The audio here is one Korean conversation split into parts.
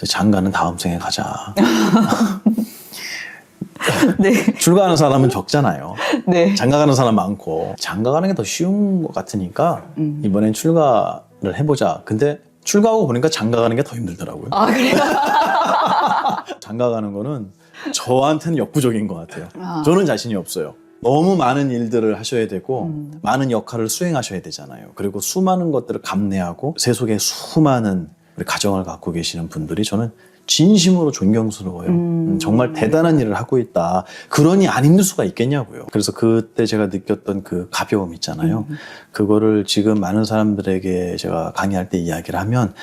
장가는 다음 생에 가자. 네. 출가하는 사람은 적잖아요. 네. 장가 가는 사람 많고 장가 가는 게 더 쉬운 것 같으니까 이번엔 출가를 해보자. 근데 출가하고 보니까 장가 가는 게 더 힘들더라고요. 아, 그래요? 장가 가는 거는 저한테는 역부족인 것 같아요. 저는 자신이 없어요. 너무 많은 일들을 하셔야 되고 많은 역할을 수행하셔야 되잖아요. 그리고 수많은 것들을 감내하고 세속에 수많은 우리 가정을 갖고 계시는 분들이 저는 진심으로 존경스러워요. 정말 대단한 일을 하고 있다. 그러니 안 힘들 수가 있겠냐고요. 그래서 그때 제가 느꼈던 그 가벼움 있잖아요. 그거를 지금 많은 사람들에게 제가 강의할 때 이야기를 하면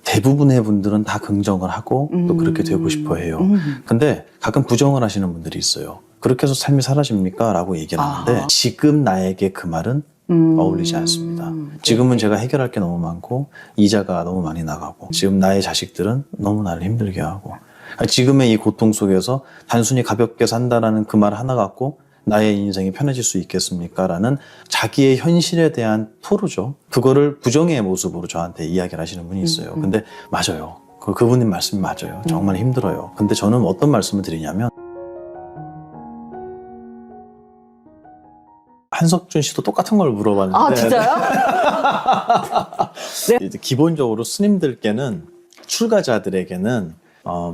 대부분의 분들은 다 긍정을 하고 또 그렇게 되고 싶어 해요. 근데 가끔 부정을 하시는 분들이 있어요. 그렇게 해서 삶이 사라집니까? 라고 얘기를 하는데 지금 나에게 그 말은 어울리지 않습니다. 지금은 제가 해결할 게 너무 많고 이자가 너무 많이 나가고 지금 나의 자식들은 너무 나를 힘들게 하고 지금의 이 고통 속에서 단순히 가볍게 산다라는 그 말 하나 갖고 나의 인생이 편해질 수 있겠습니까? 라는 자기의 현실에 대한 토로죠. 그거를 부정의 모습으로 저한테 이야기를 하시는 분이 있어요. 근데 맞아요. 그분님 말씀이 맞아요. 정말 힘들어요. 근데 저는 어떤 말씀을 드리냐면 한석준 씨도 똑같은 걸 물어봤는데 아, 진짜요? 네. 이제 기본적으로 스님들께는 출가자들에게는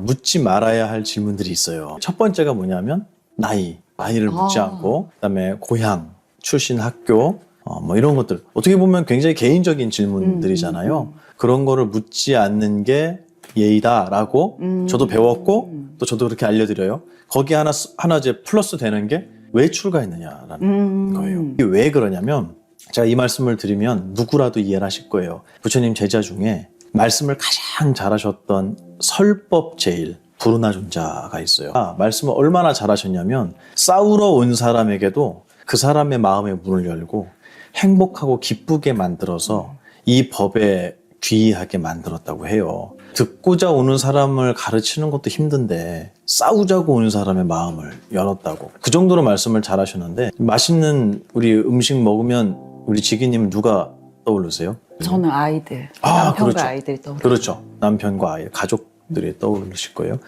묻지 말아야 할 질문들이 있어요. 첫 번째가 뭐냐면 나이를 묻지 않고 그다음에 고향, 출신 학교 뭐 이런 것들 어떻게 보면 굉장히 개인적인 질문들이잖아요. 그런 거를 묻지 않는 게 예의다라고 저도 배웠고 또 저도 그렇게 알려드려요. 거기 하나 이제 플러스 되는 게 왜 출가했느냐라는 거예요. 이게 왜 그러냐면 제가 이 말씀을 드리면 누구라도 이해를 하실 거예요. 부처님 제자 중에 말씀을 가장 잘하셨던 설법제일 부르나존자가 있어요. 말씀을 얼마나 잘하셨냐면 싸우러 온 사람에게도 그 사람의 마음의 문을 열고 행복하고 기쁘게 만들어서 이 법에 귀하게 만들었다고 해요. 듣고자 오는 사람을 가르치는 것도 힘든데 싸우자고 오는 사람의 마음을 열었다고. 그 정도로 말씀을 잘하셨는데 맛있는 우리 음식 먹으면 우리 지기님은 누가 떠오르세요? 저는 아이들, 남편과 그렇죠. 아이들이 떠오르요. 그렇죠. 남편과 아이, 가족들이 떠오르실 거예요.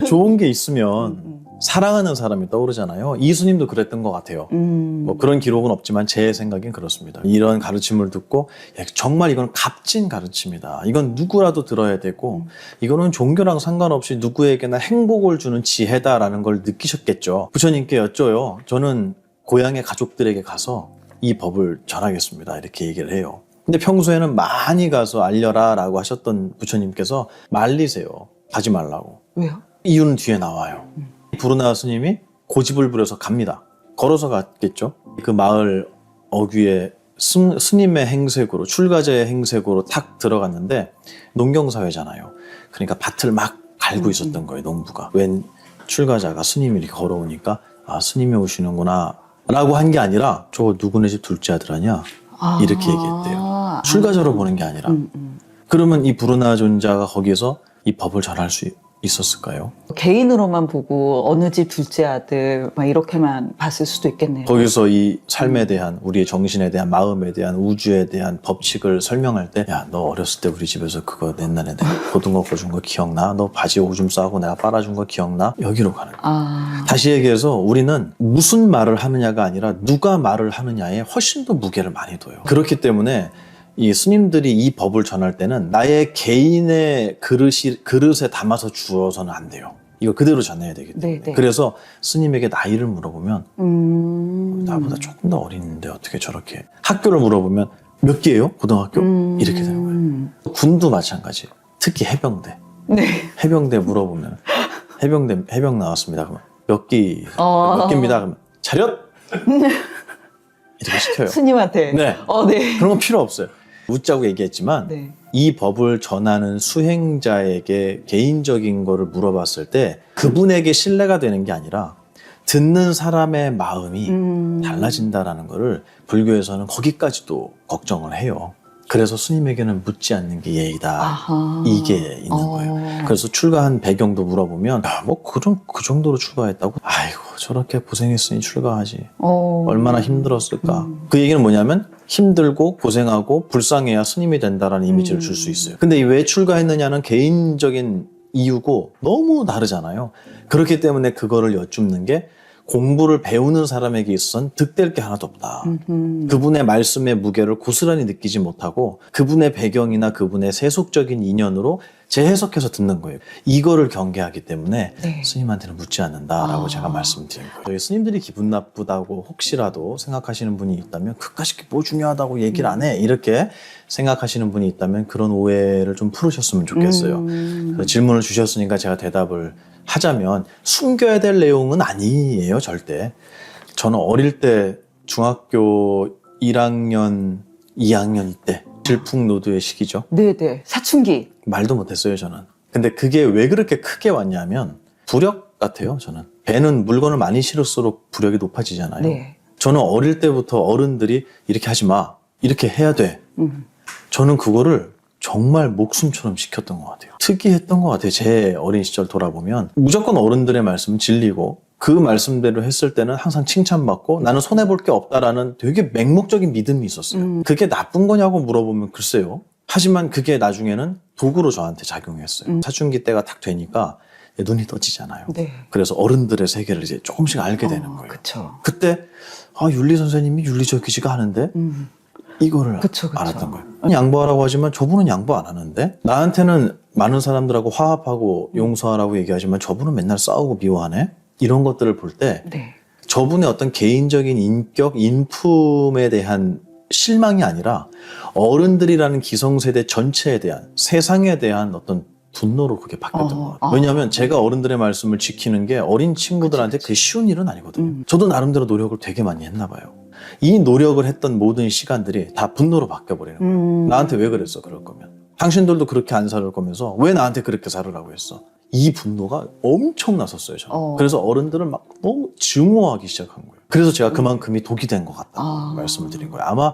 좋은 게 있으면 사랑하는 사람이 떠오르잖아요. 이수님도 그랬던 것 같아요. 뭐 그런 기록은 없지만 제 생각엔 그렇습니다. 이런 가르침을 듣고 정말 이건 값진 가르침이다. 이건 누구라도 들어야 되고 이거는 종교랑 상관없이 누구에게나 행복을 주는 지혜다라는 걸 느끼셨겠죠. 부처님께 여쭤요. 저는 고향의 가족들에게 가서 이 법을 전하겠습니다. 이렇게 얘기를 해요. 근데 평소에는 많이 가서 알려라 라고 하셨던 부처님께서 말리세요. 가지 말라고. 왜요? 이유는 뒤에 나와요. 부르나 스님이 고집을 부려서 갑니다. 걸어서 갔겠죠. 그 마을 어귀에 스님의 행색으로 출가자의 행색으로 탁 들어갔는데 농경사회잖아요. 그러니까 밭을 막 갈고 있었던 거예요. 농부가. 웬 출가자가 스님이 이렇게 걸어오니까 스님이 오시는구나 라고 한 게 아니라 저 누구네 집 둘째 아들 아니야? 이렇게 얘기했대요. 출가자로 보는 게 아니라. 그러면 이 부르나 존자가 거기에서 이 법을 전할 수 있었을까요? 개인으로만 보고 어느 집 둘째 아들 막 이렇게만 봤을 수도 있겠네요. 거기서 이 삶에 대한 우리의 정신에 대한 마음에 대한 우주에 대한 법칙을 설명할 때 야, 너 어렸을 때 우리 집에서 그거 옛날에 내가 고등어 꺼준 거 기억나? 너 바지 오줌 싸고 내가 빨아준 거 기억나? 여기로 가는 거예요. 다시 얘기해서 우리는 무슨 말을 하느냐가 아니라 누가 말을 하느냐에 훨씬 더 무게를 많이 둬요. 그렇기 때문에 이 스님들이 이 법을 전할 때는 나의 개인의 그릇에 담아서 주어서는 안 돼요. 이거 그대로 전해야 되기 때문에. 네네. 그래서 스님에게 나이를 물어보면 나보다 조금 더 어린데 어떻게 저렇게. 학교를 물어보면 몇 기예요? 고등학교? 이렇게 되는 거예요. 군도 마찬가지예요. 특히 해병대. 네. 해병대 물어보면 해병 나왔습니다. 그러면 몇 기입니다. 그러면 차렷! 이렇게 시켜요. 스님한테. 네. 네. 그런 건 필요 없어요. 웃자고 얘기했지만 네. 이 법을 전하는 수행자에게 개인적인 거를 물어봤을 때 그분에게 신뢰가 되는 게 아니라 듣는 사람의 마음이 달라진다라는 거를 불교에서는 거기까지도 걱정을 해요. 그래서 스님에게는 묻지 않는 게 예의다. 이게 있는 거예요. 그래서 출가한 배경도 물어보면 그 정도로 출가했다고? 아이고 저렇게 고생했으니 출가하지. 얼마나 힘들었을까. 그 얘기는 뭐냐면 힘들고 고생하고 불쌍해야 스님이 된다라는 이미지를 줄 수 있어요. 근데 왜 출가했느냐는 개인적인 이유고 너무 다르잖아요. 그렇기 때문에 그거를 여쭙는 게 공부를 배우는 사람에게 있어서는 득될 게 하나도 없다. 그분의 말씀의 무게를 고스란히 느끼지 못하고 그분의 배경이나 그분의 세속적인 인연으로 재해석해서 듣는 거예요. 이거를 경계하기 때문에 네. 스님한테는 묻지 않는다라고 제가 말씀드린 거예요. 저희 스님들이 기분 나쁘다고 혹시라도 생각하시는 분이 있다면 그까짓 게 뭐 중요하다고 얘기를 안 해. 이렇게 생각하시는 분이 있다면 그런 오해를 좀 풀으셨으면 좋겠어요. 그래서 질문을 주셨으니까 제가 대답을 하자면 숨겨야 될 내용은 아니에요, 절대. 저는 어릴 때 중학교 1학년, 2학년 이때 질풍노도의 시기죠. 네네. 사춘기. 말도 못했어요, 저는. 근데 그게 왜 그렇게 크게 왔냐면 부력 같아요, 저는. 배는 물건을 많이 실을수록 부력이 높아지잖아요. 네. 저는 어릴 때부터 어른들이 이렇게 하지 마, 이렇게 해야 돼. 저는 그거를 정말 목숨처럼 지켰던 것 같아요. 특이했던 것 같아요. 제 어린 시절 돌아보면 무조건 어른들의 말씀은 진리고 그 말씀대로 했을 때는 항상 칭찬받고 나는 손해볼 게 없다라는 되게 맹목적인 믿음이 있었어요. 그게 나쁜 거냐고 물어보면 글쎄요. 하지만 그게 나중에는 도구로 저한테 작용했어요. 사춘기 때가 딱 되니까 눈이 떠지잖아요. 네. 그래서 어른들의 세계를 이제 조금씩 알게 되는 거예요. 그쵸. 그때 윤리 선생님이 윤리적이지가 않은데 이거를 그쵸. 알았던 거예요. 양보하라고 하지만 저분은 양보 안 하는데 나한테는 많은 사람들하고 화합하고 용서하라고 얘기하지만 저분은 맨날 싸우고 미워하네? 이런 것들을 볼 때 네. 저분의 어떤 개인적인 인격, 인품에 대한 실망이 아니라 어른들이라는 기성세대 전체에 대한 세상에 대한 어떤 분노로 그게 바뀌었던 것 같아요. 왜냐하면 제가 어른들의 말씀을 지키는 게 어린 친구들한테 그게 쉬운 일은 아니거든요. 저도 나름대로 노력을 되게 많이 했나 봐요. 이 노력을 했던 모든 시간들이 다 분노로 바뀌어버리는 거예요. 나한테 왜 그랬어, 그럴 거면. 당신들도 그렇게 안 살을 거면서 왜 나한테 그렇게 살으라고 했어. 이 분노가 엄청 났었어요, 저는. 그래서 어른들을 막 너무 증오하기 시작한 거예요. 그래서 제가 그만큼이 독이 된 것 같다고 말씀을 드린 거예요. 아마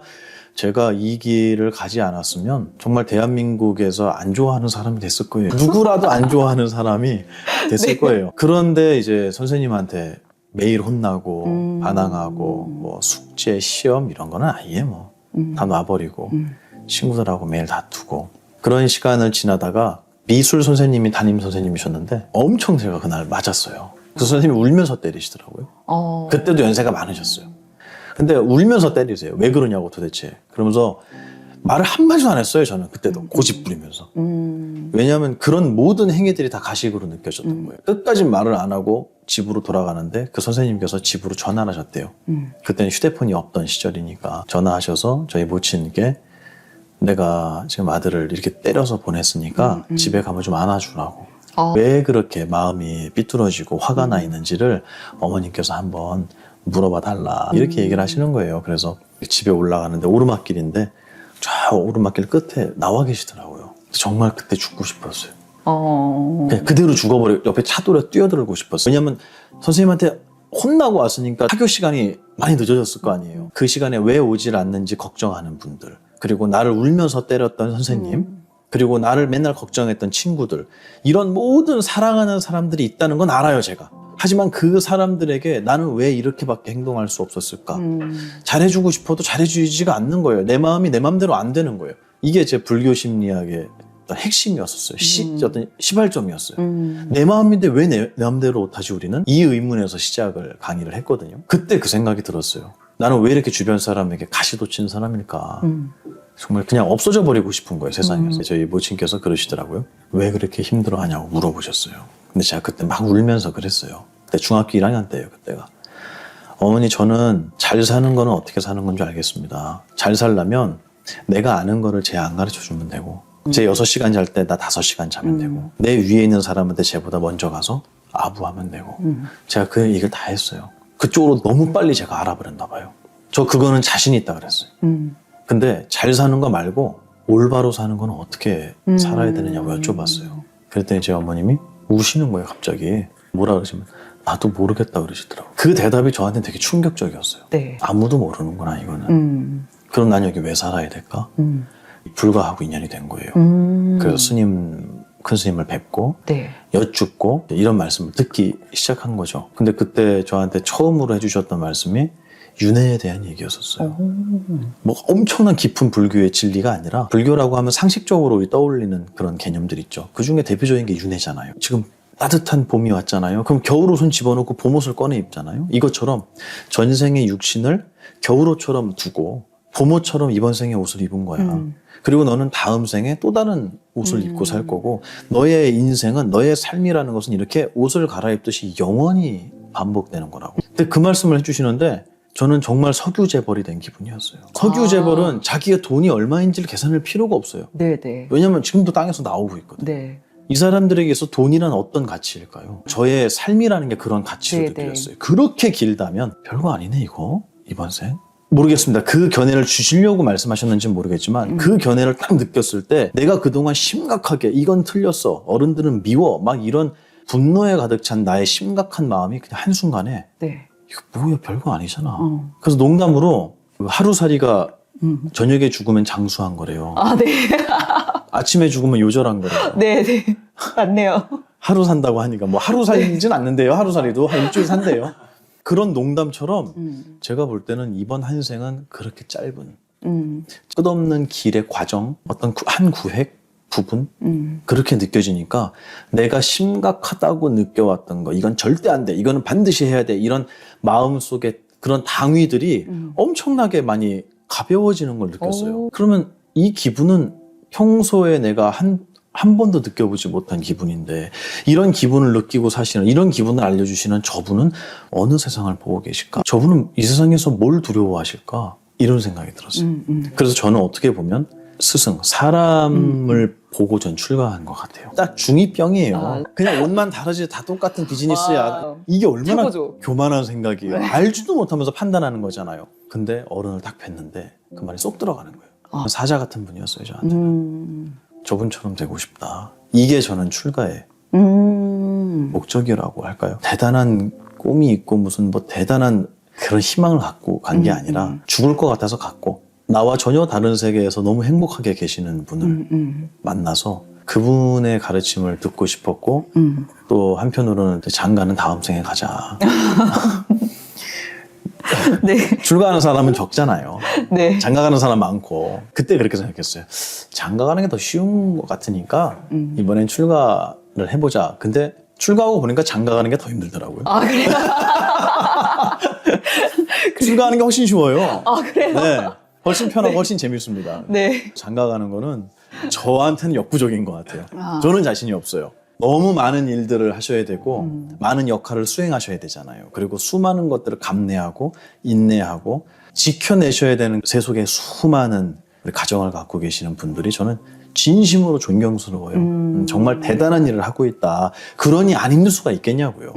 제가 이 길을 가지 않았으면 정말 대한민국에서 안 좋아하는 사람이 됐을 거예요. 누구라도 안 좋아하는 사람이 됐을 거예요. 그런데 이제 선생님한테 매일 혼나고 반항하고 뭐 숙제, 시험 이런 거는 아예 뭐 다 놔버리고 친구들하고 매일 다투고 그런 시간을 지나다가 미술 선생님이 담임 선생님이셨는데 엄청 제가 그날 맞았어요. 그 선생님이 울면서 때리시더라고요. 그때도 연세가 많으셨어요. 근데 울면서 때리세요. 왜 그러냐고 도대체. 그러면서 말을 한마디도 안 했어요. 저는 그때도 고집 부리면서. 왜냐하면 그런 모든 행위들이 다 가식으로 느껴졌던 거예요. 끝까지 말을 안 하고 집으로 돌아가는데 그 선생님께서 집으로 전화를 하셨대요. 그때는 휴대폰이 없던 시절이니까 전화하셔서 저희 모친께 내가 지금 아들을 이렇게 때려서 보냈으니까 집에 가면 좀 안아주라고. 왜 그렇게 마음이 삐뚤어지고 화가 나 있는지를 어머님께서 한번 물어봐 달라. 이렇게 얘기를 하시는 거예요. 그래서 집에 올라가는데 오르막길인데 저 오르막길 끝에 나와 계시더라고요. 정말 그때 죽고 싶었어요. 그냥 그대로 죽어버려. 옆에 차도로 뛰어들고 싶었어요. 왜냐면 선생님한테 혼나고 왔으니까 학교 시간이 많이 늦어졌을 거 아니에요. 그 시간에 왜 오질 않는지 걱정하는 분들, 그리고 나를 울면서 때렸던 선생님, 그리고 나를 맨날 걱정했던 친구들, 이런 모든 사랑하는 사람들이 있다는 건 알아요, 제가. 하지만 그 사람들에게 나는 왜 이렇게밖에 행동할 수 없었을까? 잘해주고 싶어도 잘해주지가 않는 거예요. 내 마음이 내 마음대로 안 되는 거예요. 이게 제 불교 심리학의 어떤 핵심이었었어요. 어떤 시발점이었어요. 내 마음인데 왜 내 마음대로 못하지 우리는? 이 의문에서 시작을 강의를 했거든요. 그때 그 생각이 들었어요. 나는 왜 이렇게 주변 사람에게 가시도 치는 사람일까? 정말 그냥 없어져 버리고 싶은 거예요, 세상에서. 저희 모친께서 그러시더라고요. 왜 그렇게 힘들어하냐고 물어보셨어요. 근데 제가 그때 막 울면서 그랬어요. 그때 중학교 1학년 때예요, 그때가. 어머니, 저는 잘 사는 거는 어떻게 사는 건 줄 알겠습니다. 잘 살려면 내가 아는 거를 쟤 안 가르쳐 주면 되고, 쟤 6시간 잘 때 나 5시간 자면 되고, 내 위에 있는 사람한테 쟤보다 먼저 가서 아부하면 되고. 제가 그 얘기를 다 했어요. 그쪽으로 너무 빨리 제가 알아버렸나 봐요. 저 그거는 자신 있다 그랬어요. 근데 잘 사는 거 말고 올바로 사는 건 어떻게 살아야 되느냐고 여쭤봤어요. 그랬더니 제 어머님이 우시는 거예요, 갑자기. 뭐라 그러시면 나도 모르겠다 그러시더라고요. 그 대답이 저한테는 되게 충격적이었어요. 네. 아무도 모르는구나, 이거는. 그럼 난 여기 왜 살아야 될까? 불가하고 인연이 된 거예요. 그래서 큰 스님을 뵙고 네. 여쭙고 이런 말씀을 듣기 시작한 거죠. 근데 그때 저한테 처음으로 해주셨던 말씀이 윤회에 대한 얘기였었어요. 뭐 엄청난 깊은 불교의 진리가 아니라 불교라고 하면 상식적으로 우리 떠올리는 그런 개념들 있죠. 그 중에 대표적인 게 윤회잖아요. 지금 따뜻한 봄이 왔잖아요. 그럼 겨울옷은 집어넣고 봄옷을 꺼내 입잖아요. 이것처럼 전생의 육신을 겨울옷처럼 두고 봄옷처럼 이번 생에 옷을 입은 거야. 그리고 너는 다음 생에 또 다른 옷을 입고 살 거고 너의 인생은 너의 삶이라는 것은 이렇게 옷을 갈아입듯이 영원히 반복되는 거라고. 근데 그 말씀을 해주시는데 저는 정말 석유재벌이 된 기분이었어요. 석유재벌은 자기가 돈이 얼마인지를 계산할 필요가 없어요. 네네. 왜냐하면 지금도 땅에서 나오고 있거든요. 네. 이 사람들에게서 돈이란 어떤 가치일까요? 저의 삶이라는 게 그런 가치로 네네. 느껴졌어요. 그렇게 길다면 별거 아니네 이거 이번 생? 모르겠습니다. 그 견해를 주시려고 말씀하셨는지는 모르겠지만 그 견해를 딱 느꼈을 때 내가 그동안 심각하게 이건 틀렸어. 어른들은 미워. 막 이런 분노에 가득 찬 나의 심각한 마음이 그냥 한순간에 네. 이거 뭐야 별거 아니잖아. 그래서 농담으로 그 하루살이가 저녁에 죽으면 장수한 거래요. 아, 네. 아침에 죽으면 요절한 거래요. 네네. 맞네요. 하루 산다고 하니까 뭐 하루 살지는 않는데요. 하루살이도 한 일주일 산대요. 그런 농담처럼 제가 볼 때는 이번 한 생은 그렇게 짧은 끝없는 길의 과정, 어떤 한 구획 부분 그렇게 느껴지니까 내가 심각하다고 느껴왔던 거 이건 절대 안 돼. 이거는 반드시 해야 돼. 이런 마음속에 그런 당위들이 엄청나게 많이 가벼워지는 걸 느꼈어요. 오. 그러면 이 기분은 평소에 내가 한 번도 느껴보지 못한 기분인데 이런 기분을 느끼고 사시는 이런 기분을 알려주시는 저분은 어느 세상을 보고 계실까? 저분은 이 세상에서 뭘 두려워하실까? 이런 생각이 들었어요. 그래서 저는 어떻게 보면 스승, 사람을 보고 전 출가한 것 같아요. 딱 중2병이에요. 아. 그냥 옷만 다르지 다 똑같은 비즈니스야. 와. 이게 얼마나 최고죠. 교만한 생각이에요. 네. 알지도 못하면서 판단하는 거잖아요. 근데 어른을 딱 뵀는데 그 말이 쏙 들어가는 거예요. 아. 사자 같은 분이었어요, 저한테. 저분처럼 되고 싶다. 이게 저는 출가의 목적이라고 할까요? 대단한 꿈이 있고 무슨 뭐 대단한 그런 희망을 갖고 간 게 아니라 죽을 것 같아서 갔고 나와 전혀 다른 세계에서 너무 행복하게 계시는 분을 만나서 그분의 가르침을 듣고 싶었고 또 한편으로는 장가는 다음 생에 가자. 네. 출가하는 사람은 적잖아요. 네. 장가 가는 사람 많고 그때 그렇게 생각했어요. 장가 가는 게 더 쉬운 것 같으니까 이번엔 출가를 해보자. 근데 출가하고 보니까 장가 가는 게 더 힘들더라고요. 아, 그래요? 출가하는 게 훨씬 쉬워요. 아, 그래요? 네, 훨씬 편하고 훨씬 재밌습니다. 네. 장가 가는 거는 저한테는 역부족인 것 같아요. 아. 저는 자신이 없어요. 너무 많은 일들을 하셔야 되고 많은 역할을 수행하셔야 되잖아요. 그리고 수많은 것들을 감내하고 인내하고 지켜내셔야 되는 세속에 수많은 우리 가정을 갖고 계시는 분들이 저는 진심으로 존경스러워요. 정말 대단한 일을 하고 있다. 그러니 안 힘들 수가 있겠냐고요.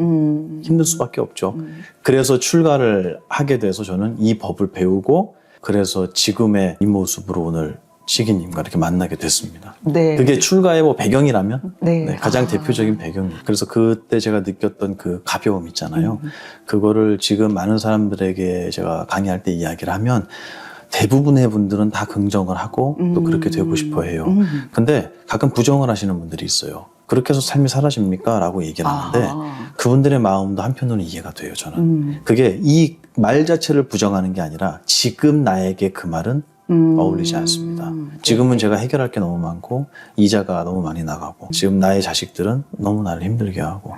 힘들 수밖에 없죠. 그래서 출가를 하게 돼서 저는 이 법을 배우고 그래서 지금의 이 모습으로 오늘 시기님과 이렇게 만나게 됐습니다. 네. 그게 출가의 뭐 배경이라면 네. 네, 가장 아. 대표적인 배경이에요. 그래서 그때 제가 느꼈던 그 가벼움 있잖아요. 그거를 지금 많은 사람들에게 제가 강의할 때 이야기를 하면 대부분의 분들은 다 긍정을 하고 또 그렇게 되고 싶어 해요. 근데 가끔 부정을 하시는 분들이 있어요. 그렇게 해서 삶이 사라집니까? 라고 얘기를 하는데 그분들의 마음도 한편으로는 이해가 돼요, 저는. 그게 이 말 자체를 부정하는 게 아니라 지금 나에게 그 말은 어울리지 않습니다. 지금은 제가 해결할 게 너무 많고 이자가 너무 많이 나가고 지금 나의 자식들은 너무 나를 힘들게 하고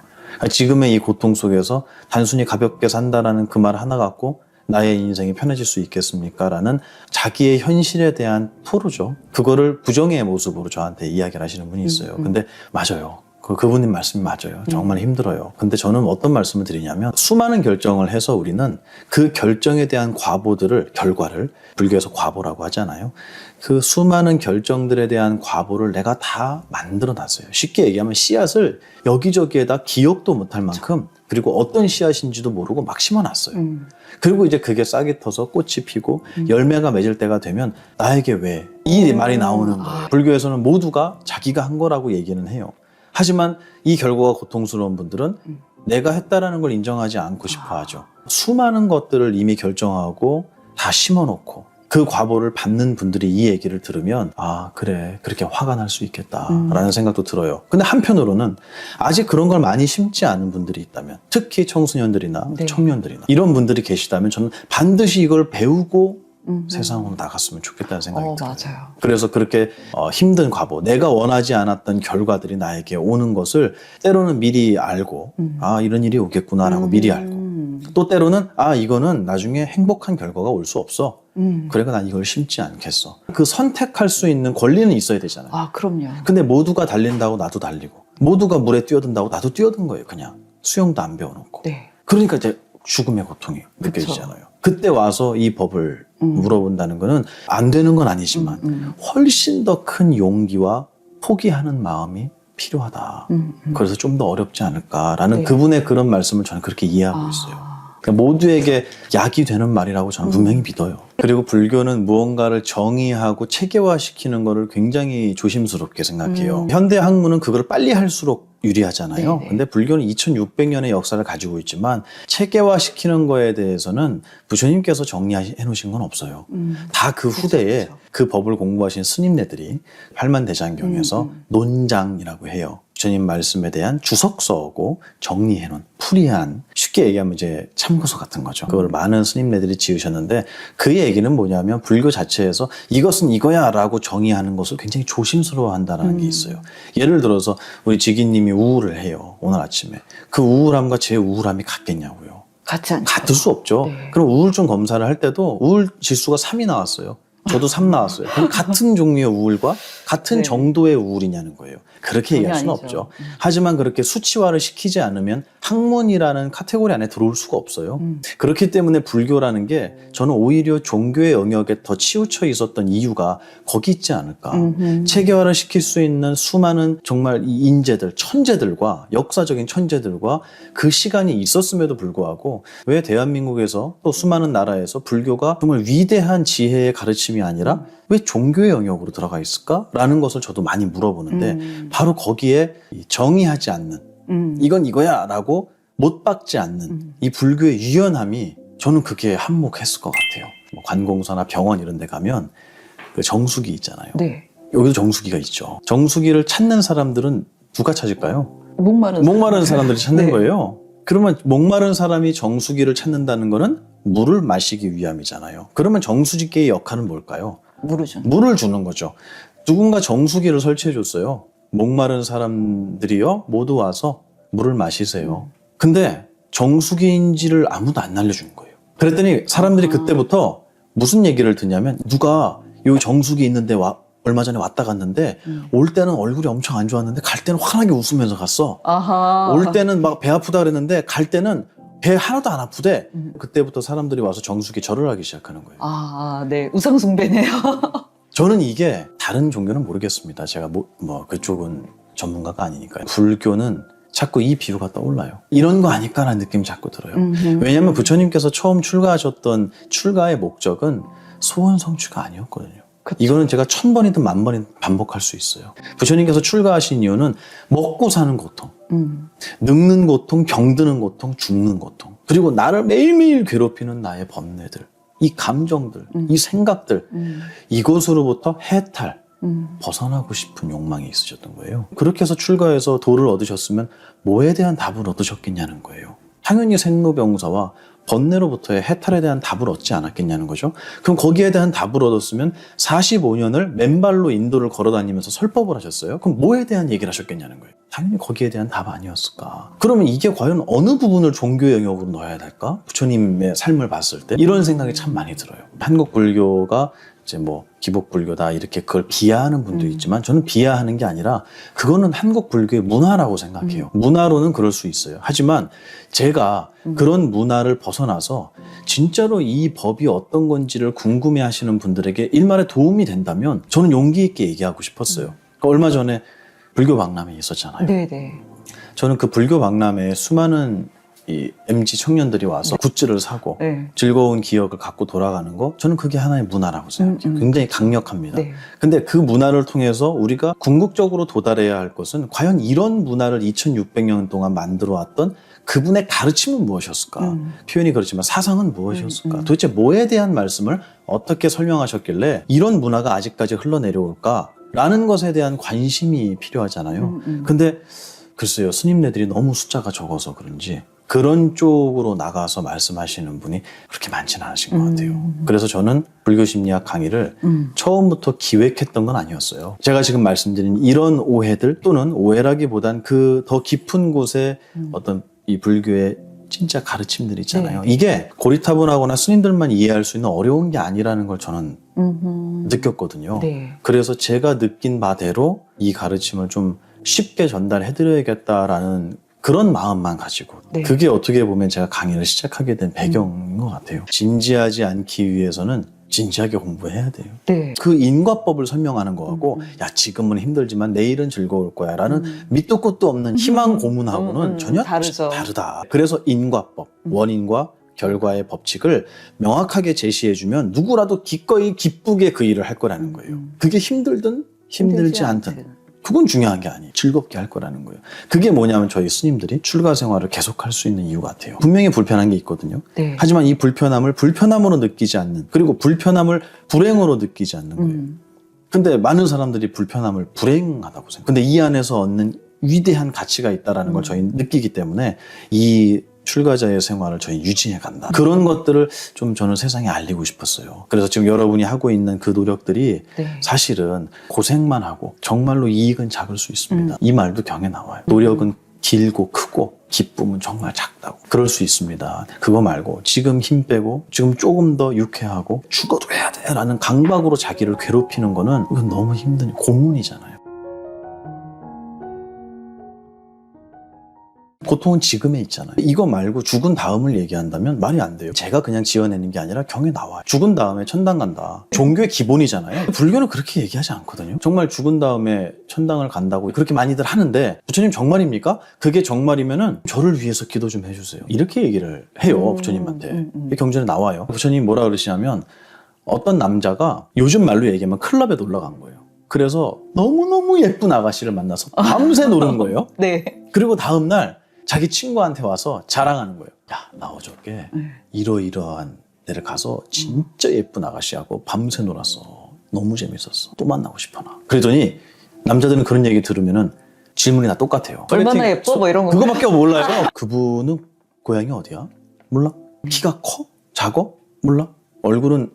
지금의 이 고통 속에서 단순히 가볍게 산다라는 그 말 하나 갖고 나의 인생이 편해질 수 있겠습니까? 라는 자기의 현실에 대한 토로죠. 그거를 부정의 모습으로 저한테 이야기를 하시는 분이 있어요. 근데 맞아요. 그분님 말씀이 맞아요. 정말 힘들어요. 근데 저는 어떤 말씀을 드리냐면 수많은 결정을 해서 우리는 그 결정에 대한 결과를 불교에서 과보라고 하잖아요. 그 수많은 결정들에 대한 과보를 내가 다 만들어 놨어요. 쉽게 얘기하면 씨앗을 여기저기에다 기억도 못할 만큼 그리고 어떤 씨앗인지도 모르고 막 심어놨어요. 그리고 이제 그게 싹이 터서 꽃이 피고 열매가 맺을 때가 되면 나에게 왜? 이 말이 나오는 거예요. 불교에서는 모두가 자기가 한 거라고 얘기는 해요. 하지만 이 결과가 고통스러운 분들은 내가 했다라는 걸 인정하지 않고 싶어 하죠. 수많은 것들을 이미 결정하고 다 심어놓고 그 과보를 받는 분들이 이 얘기를 들으면 아 그래 그렇게 화가 날 수 있겠다라는 생각도 들어요. 근데 한편으로는 아직 그런 걸 많이 심지 않은 분들이 있다면 특히 청소년들이나 네. 청년들이나 이런 분들이 계시다면 저는 반드시 이걸 배우고 세상으로 나갔으면 좋겠다는 생각이 들어요. 맞아요. 그래서 그렇게 힘든 과보, 내가 원하지 않았던 결과들이 나에게 오는 것을 때로는 미리 알고 아 이런 일이 오겠구나라고 미리 알고 또 때로는 아 이거는 나중에 행복한 결과가 올 수 없어. 그래가 난 이걸 심지 않겠어. 그 선택할 수 있는 권리는 있어야 되잖아요. 아, 그럼요. 근데 모두가 달린다고 나도 달리고 모두가 물에 뛰어든다고 나도 뛰어든 거예요. 그냥 수영도 안 배워놓고. 네. 그러니까 이제 죽음의 고통이 느껴지잖아요. 그때 와서 이 법을 물어본다는 거는 안 되는 건 아니지만 훨씬 더 큰 용기와 포기하는 마음이 필요하다. 그래서 좀 더 어렵지 않을까라는 네. 그분의 그런 말씀을 저는 그렇게 이해하고 있어요. 그러니까 모두에게 약이 되는 말이라고 저는 분명히 믿어요. 그리고 불교는 무언가를 정의하고 체계화시키는 거를 굉장히 조심스럽게 생각해요. 현대 학문은 그걸 빨리 할수록 유리하잖아요. 네네. 근데 불교는 2600년의 역사를 가지고 있지만 체계화시키는 거에 대해서는 부처님께서 정리해 놓으신 건 없어요. 다 그 후대에 그렇죠. 그 법을 공부하신 스님네들이 팔만대장경에서 논장이라고 해요. 부처님 말씀에 대한 주석서고 정리해 놓은 풀이한 쉽게 얘기하면 이제 참고서 같은 거죠. 그걸 많은 스님네들이 지으셨는데 그 얘기는 뭐냐면 불교 자체에서 이것은 이거야 라고 정의하는 것을 굉장히 조심스러워 한다는 게 있어요. 예를 들어서 우리 지기님이 우울을 해요. 오늘 아침에. 그 우울함과 제 우울함이 같겠냐고요. 같지 않죠. 같을 수 없죠. 네. 그럼 우울증 검사를 할 때도 우울 지수가 3이 나왔어요. 저도 3 나왔어요. 그럼 같은 종류의 우울과 같은 네. 정도의 우울이냐는 거예요. 그렇게 전혀 얘기할 수는 아니죠. 없죠. 하지만 그렇게 수치화를 시키지 않으면 학문이라는 카테고리 안에 들어올 수가 없어요. 그렇기 때문에 불교라는 게 저는 오히려 종교의 영역에 더 치우쳐 있었던 이유가 거기 있지 않을까. 체계화를 시킬 수 있는 수많은 정말 이 인재들, 천재들과 역사적인 천재들과 그 시간이 있었음에도 불구하고 왜 대한민국에서 또 수많은 나라에서 불교가 정말 위대한 지혜의 가르침이 아니라 왜 종교의 영역으로 들어가 있을까라는 것을 저도 많이 물어보는데 바로 거기에 정의하지 않는 이건 이거야 라고 못 박지 않는 이 불교의 유연함이 저는 그게 한몫했을 것 같아요. 뭐 관공서나 병원 이런 데 가면 그 정수기 있잖아요. 네. 여기도 정수기가 있죠. 정수기를 찾는 사람들은 누가 찾을까요? 목마른 사람들이 찾는 네. 거예요. 그러면 목마른 사람이 정수기를 찾는다는 거는 물을 마시기 위함이잖아요. 그러면 정수기의 역할은 뭘까요? 물을 주는 거죠. 누군가 정수기를 설치해 줬어요. 목마른 사람들이요 모두 와서 물을 마시세요. 근데 정수기인지를 아무도 안 알려준 거예요. 그랬더니 사람들이 그때부터 무슨 얘기를 듣냐면 누가 요 정수기 있는데 얼마 전에 왔다 갔는데 올 때는 얼굴이 엄청 안 좋았는데 갈 때는 환하게 웃으면서 갔어. 아하. 올 때는 막 배 아프다 그랬는데 갈 때는 배 하나도 안 아프대. 그때부터 사람들이 와서 정수기 절을 하기 시작하는 거예요. 아, 네. 우상숭배네요. 저는 이게 다른 종교는 모르겠습니다. 제가 뭐 그쪽은 전문가가 아니니까요. 불교는 자꾸 이 비유가 떠올라요. 이런 거 아닐까라는 느낌이 자꾸 들어요. 왜냐하면 부처님께서 처음 출가하셨던 출가의 목적은 소원 성취가 아니었거든요. 그쵸. 이거는 제가 1000번이든 10,000번이든 반복할 수 있어요. 부처님께서 출가하신 이유는 먹고 사는 고통, 늙는 고통, 병드는 고통, 죽는 고통, 그리고 나를 매일매일 괴롭히는 나의 번뇌들, 이 감정들, 이 생각들, 이것으로부터 해탈, 벗어나고 싶은 욕망이 있으셨던 거예요. 그렇게 해서 출가해서 도를 얻으셨으면 뭐에 대한 답을 얻으셨겠냐는 거예요. 당연히 생로병사와 번뇌로부터의 해탈에 대한 답을 얻지 않았겠냐는 거죠. 그럼 거기에 대한 답을 얻었으면 45년을 맨발로 인도를 걸어다니면서 설법을 하셨어요. 그럼 뭐에 대한 얘기를 하셨겠냐는 거예요. 당연히 거기에 대한 답 아니었을까. 그러면 이게 과연 어느 부분을 종교 영역으로 넣어야 될까? 부처님의 삶을 봤을 때 이런 생각이 참 많이 들어요. 한국 불교가 이제 뭐 기복불교다 이렇게 그걸 비하하는 분도 있지만 저는 비하하는 게 아니라 그거는 한국 불교의 문화라고 생각해요. 문화로는 그럴 수 있어요. 하지만 제가 그런 문화를 벗어나서 진짜로 이 법이 어떤 건지를 궁금해 하시는 분들에게 일말의 도움이 된다면 저는 용기 있게 얘기하고 싶었어요. 그러니까 얼마 전에 불교 박람회 있었잖아요. 네네. 저는 그 불교 박람회에 수많은 이 MZ 청년들이 와서 굿즈를 사고 네. 즐거운 기억을 갖고 돌아가는 거, 저는 그게 하나의 문화라고 생각해요. 굉장히 강력합니다. 네. 근데 그 문화를 통해서 우리가 궁극적으로 도달해야 할 것은 과연 이런 문화를 2600년 동안 만들어 왔던 그분의 가르침은 무엇이었을까? 표현이 그렇지만 사상은 무엇이었을까? 도대체 뭐에 대한 말씀을 어떻게 설명하셨길래 이런 문화가 아직까지 흘러내려올까? 라는 것에 대한 관심이 필요하잖아요. 근데 글쎄요, 스님네들이 너무 숫자가 적어서 그런지 그런 쪽으로 나가서 말씀하시는 분이 그렇게 많지는 않으신 것 같아요. 그래서 저는 불교 심리학 강의를 처음부터 기획했던 건 아니었어요. 제가 지금 말씀드린 이런 오해들, 또는 오해라기보단 그 더 깊은 곳에 어떤 이 불교의 진짜 가르침들 있잖아요. 네. 이게 고리타분하거나 스님들만 이해할 수 있는 어려운 게 아니라는 걸 저는 느꼈거든요. 네. 그래서 제가 느낀 바대로 이 가르침을 좀 쉽게 전달해드려야겠다라는 그런 마음만 가지고, 네. 그게 어떻게 보면 제가 강의를 시작하게 된 배경인 것 같아요. 진지하지 않기 위해서는 진지하게 공부해야 돼요. 네. 그 인과법을 설명하는 거하고 야, 지금은 힘들지만 내일은 즐거울 거야 라는 밑도 끝도 없는 희망 고문하고는 전혀 다르죠. 다르다. 그래서 인과법, 원인과 결과의 법칙을 명확하게 제시해주면 누구라도 기꺼이 기쁘게 그 일을 할 거라는 거예요. 그게 힘들든 힘들지 않든 그건 중요한 게 아니에요. 즐겁게 할 거라는 거예요. 그게 뭐냐면 저희 스님들이 출가 생활을 계속할 수 있는 이유 같아요. 분명히 불편한 게 있거든요. 네. 하지만 이 불편함을 불편함으로 느끼지 않는, 그리고 불편함을 불행으로 느끼지 않는 거예요. 근데 많은 사람들이 불편함을 불행하다고 생각해요. 근데 이 안에서 얻는 위대한 가치가 있다는 걸 저희 느끼기 때문에 이 출가자의 생활을 저희 유지해 간다. 그런 것들을 좀 저는 세상에 알리고 싶었어요. 그래서 지금 여러분이 하고 있는 그 노력들이 네. 사실은 고생만 하고 정말로 이익은 작을 수 있습니다. 이 말도 경에 나와요. 노력은 길고 크고 기쁨은 정말 작다고. 그럴 수 있습니다. 그거 말고 지금 힘 빼고 지금 조금 더 유쾌하고 죽어도 해야 돼 라는 강박으로 자기를 괴롭히는 거는 이건 너무 힘든 고문이잖아요. 고통은 지금에 있잖아요. 이거 말고 죽은 다음을 얘기한다면 말이 안 돼요. 제가 그냥 지어내는 게 아니라 경에 나와요. 죽은 다음에 천당 간다. 종교의 기본이잖아요. 불교는 그렇게 얘기하지 않거든요. 정말 죽은 다음에 천당을 간다고 그렇게 많이들 하는데 부처님 정말입니까? 그게 정말이면은 저를 위해서 기도 좀 해주세요. 이렇게 얘기를 해요. 부처님한테. 경전에 나와요. 부처님이 뭐라 그러시냐면 어떤 남자가 요즘 말로 얘기하면 클럽에 놀러 간 거예요. 그래서 너무너무 예쁜 아가씨를 만나서 밤새 노는 거예요. 네. 그리고 다음날 자기 친구한테 와서 자랑하는 거예요. 야, 나 어저께 이러이러한 데를 가서 진짜 예쁜 아가씨하고 밤새 놀았어. 너무 재밌었어. 또 만나고 싶어 나. 그러더니 남자들은 그런 얘기 들으면은 질문이 다 똑같아요. 얼마나 예뻐? 뭐 이런 거. 그거밖에 몰라요. 그분은 고향이 어디야? 몰라. 키가 커? 작아? 몰라. 얼굴은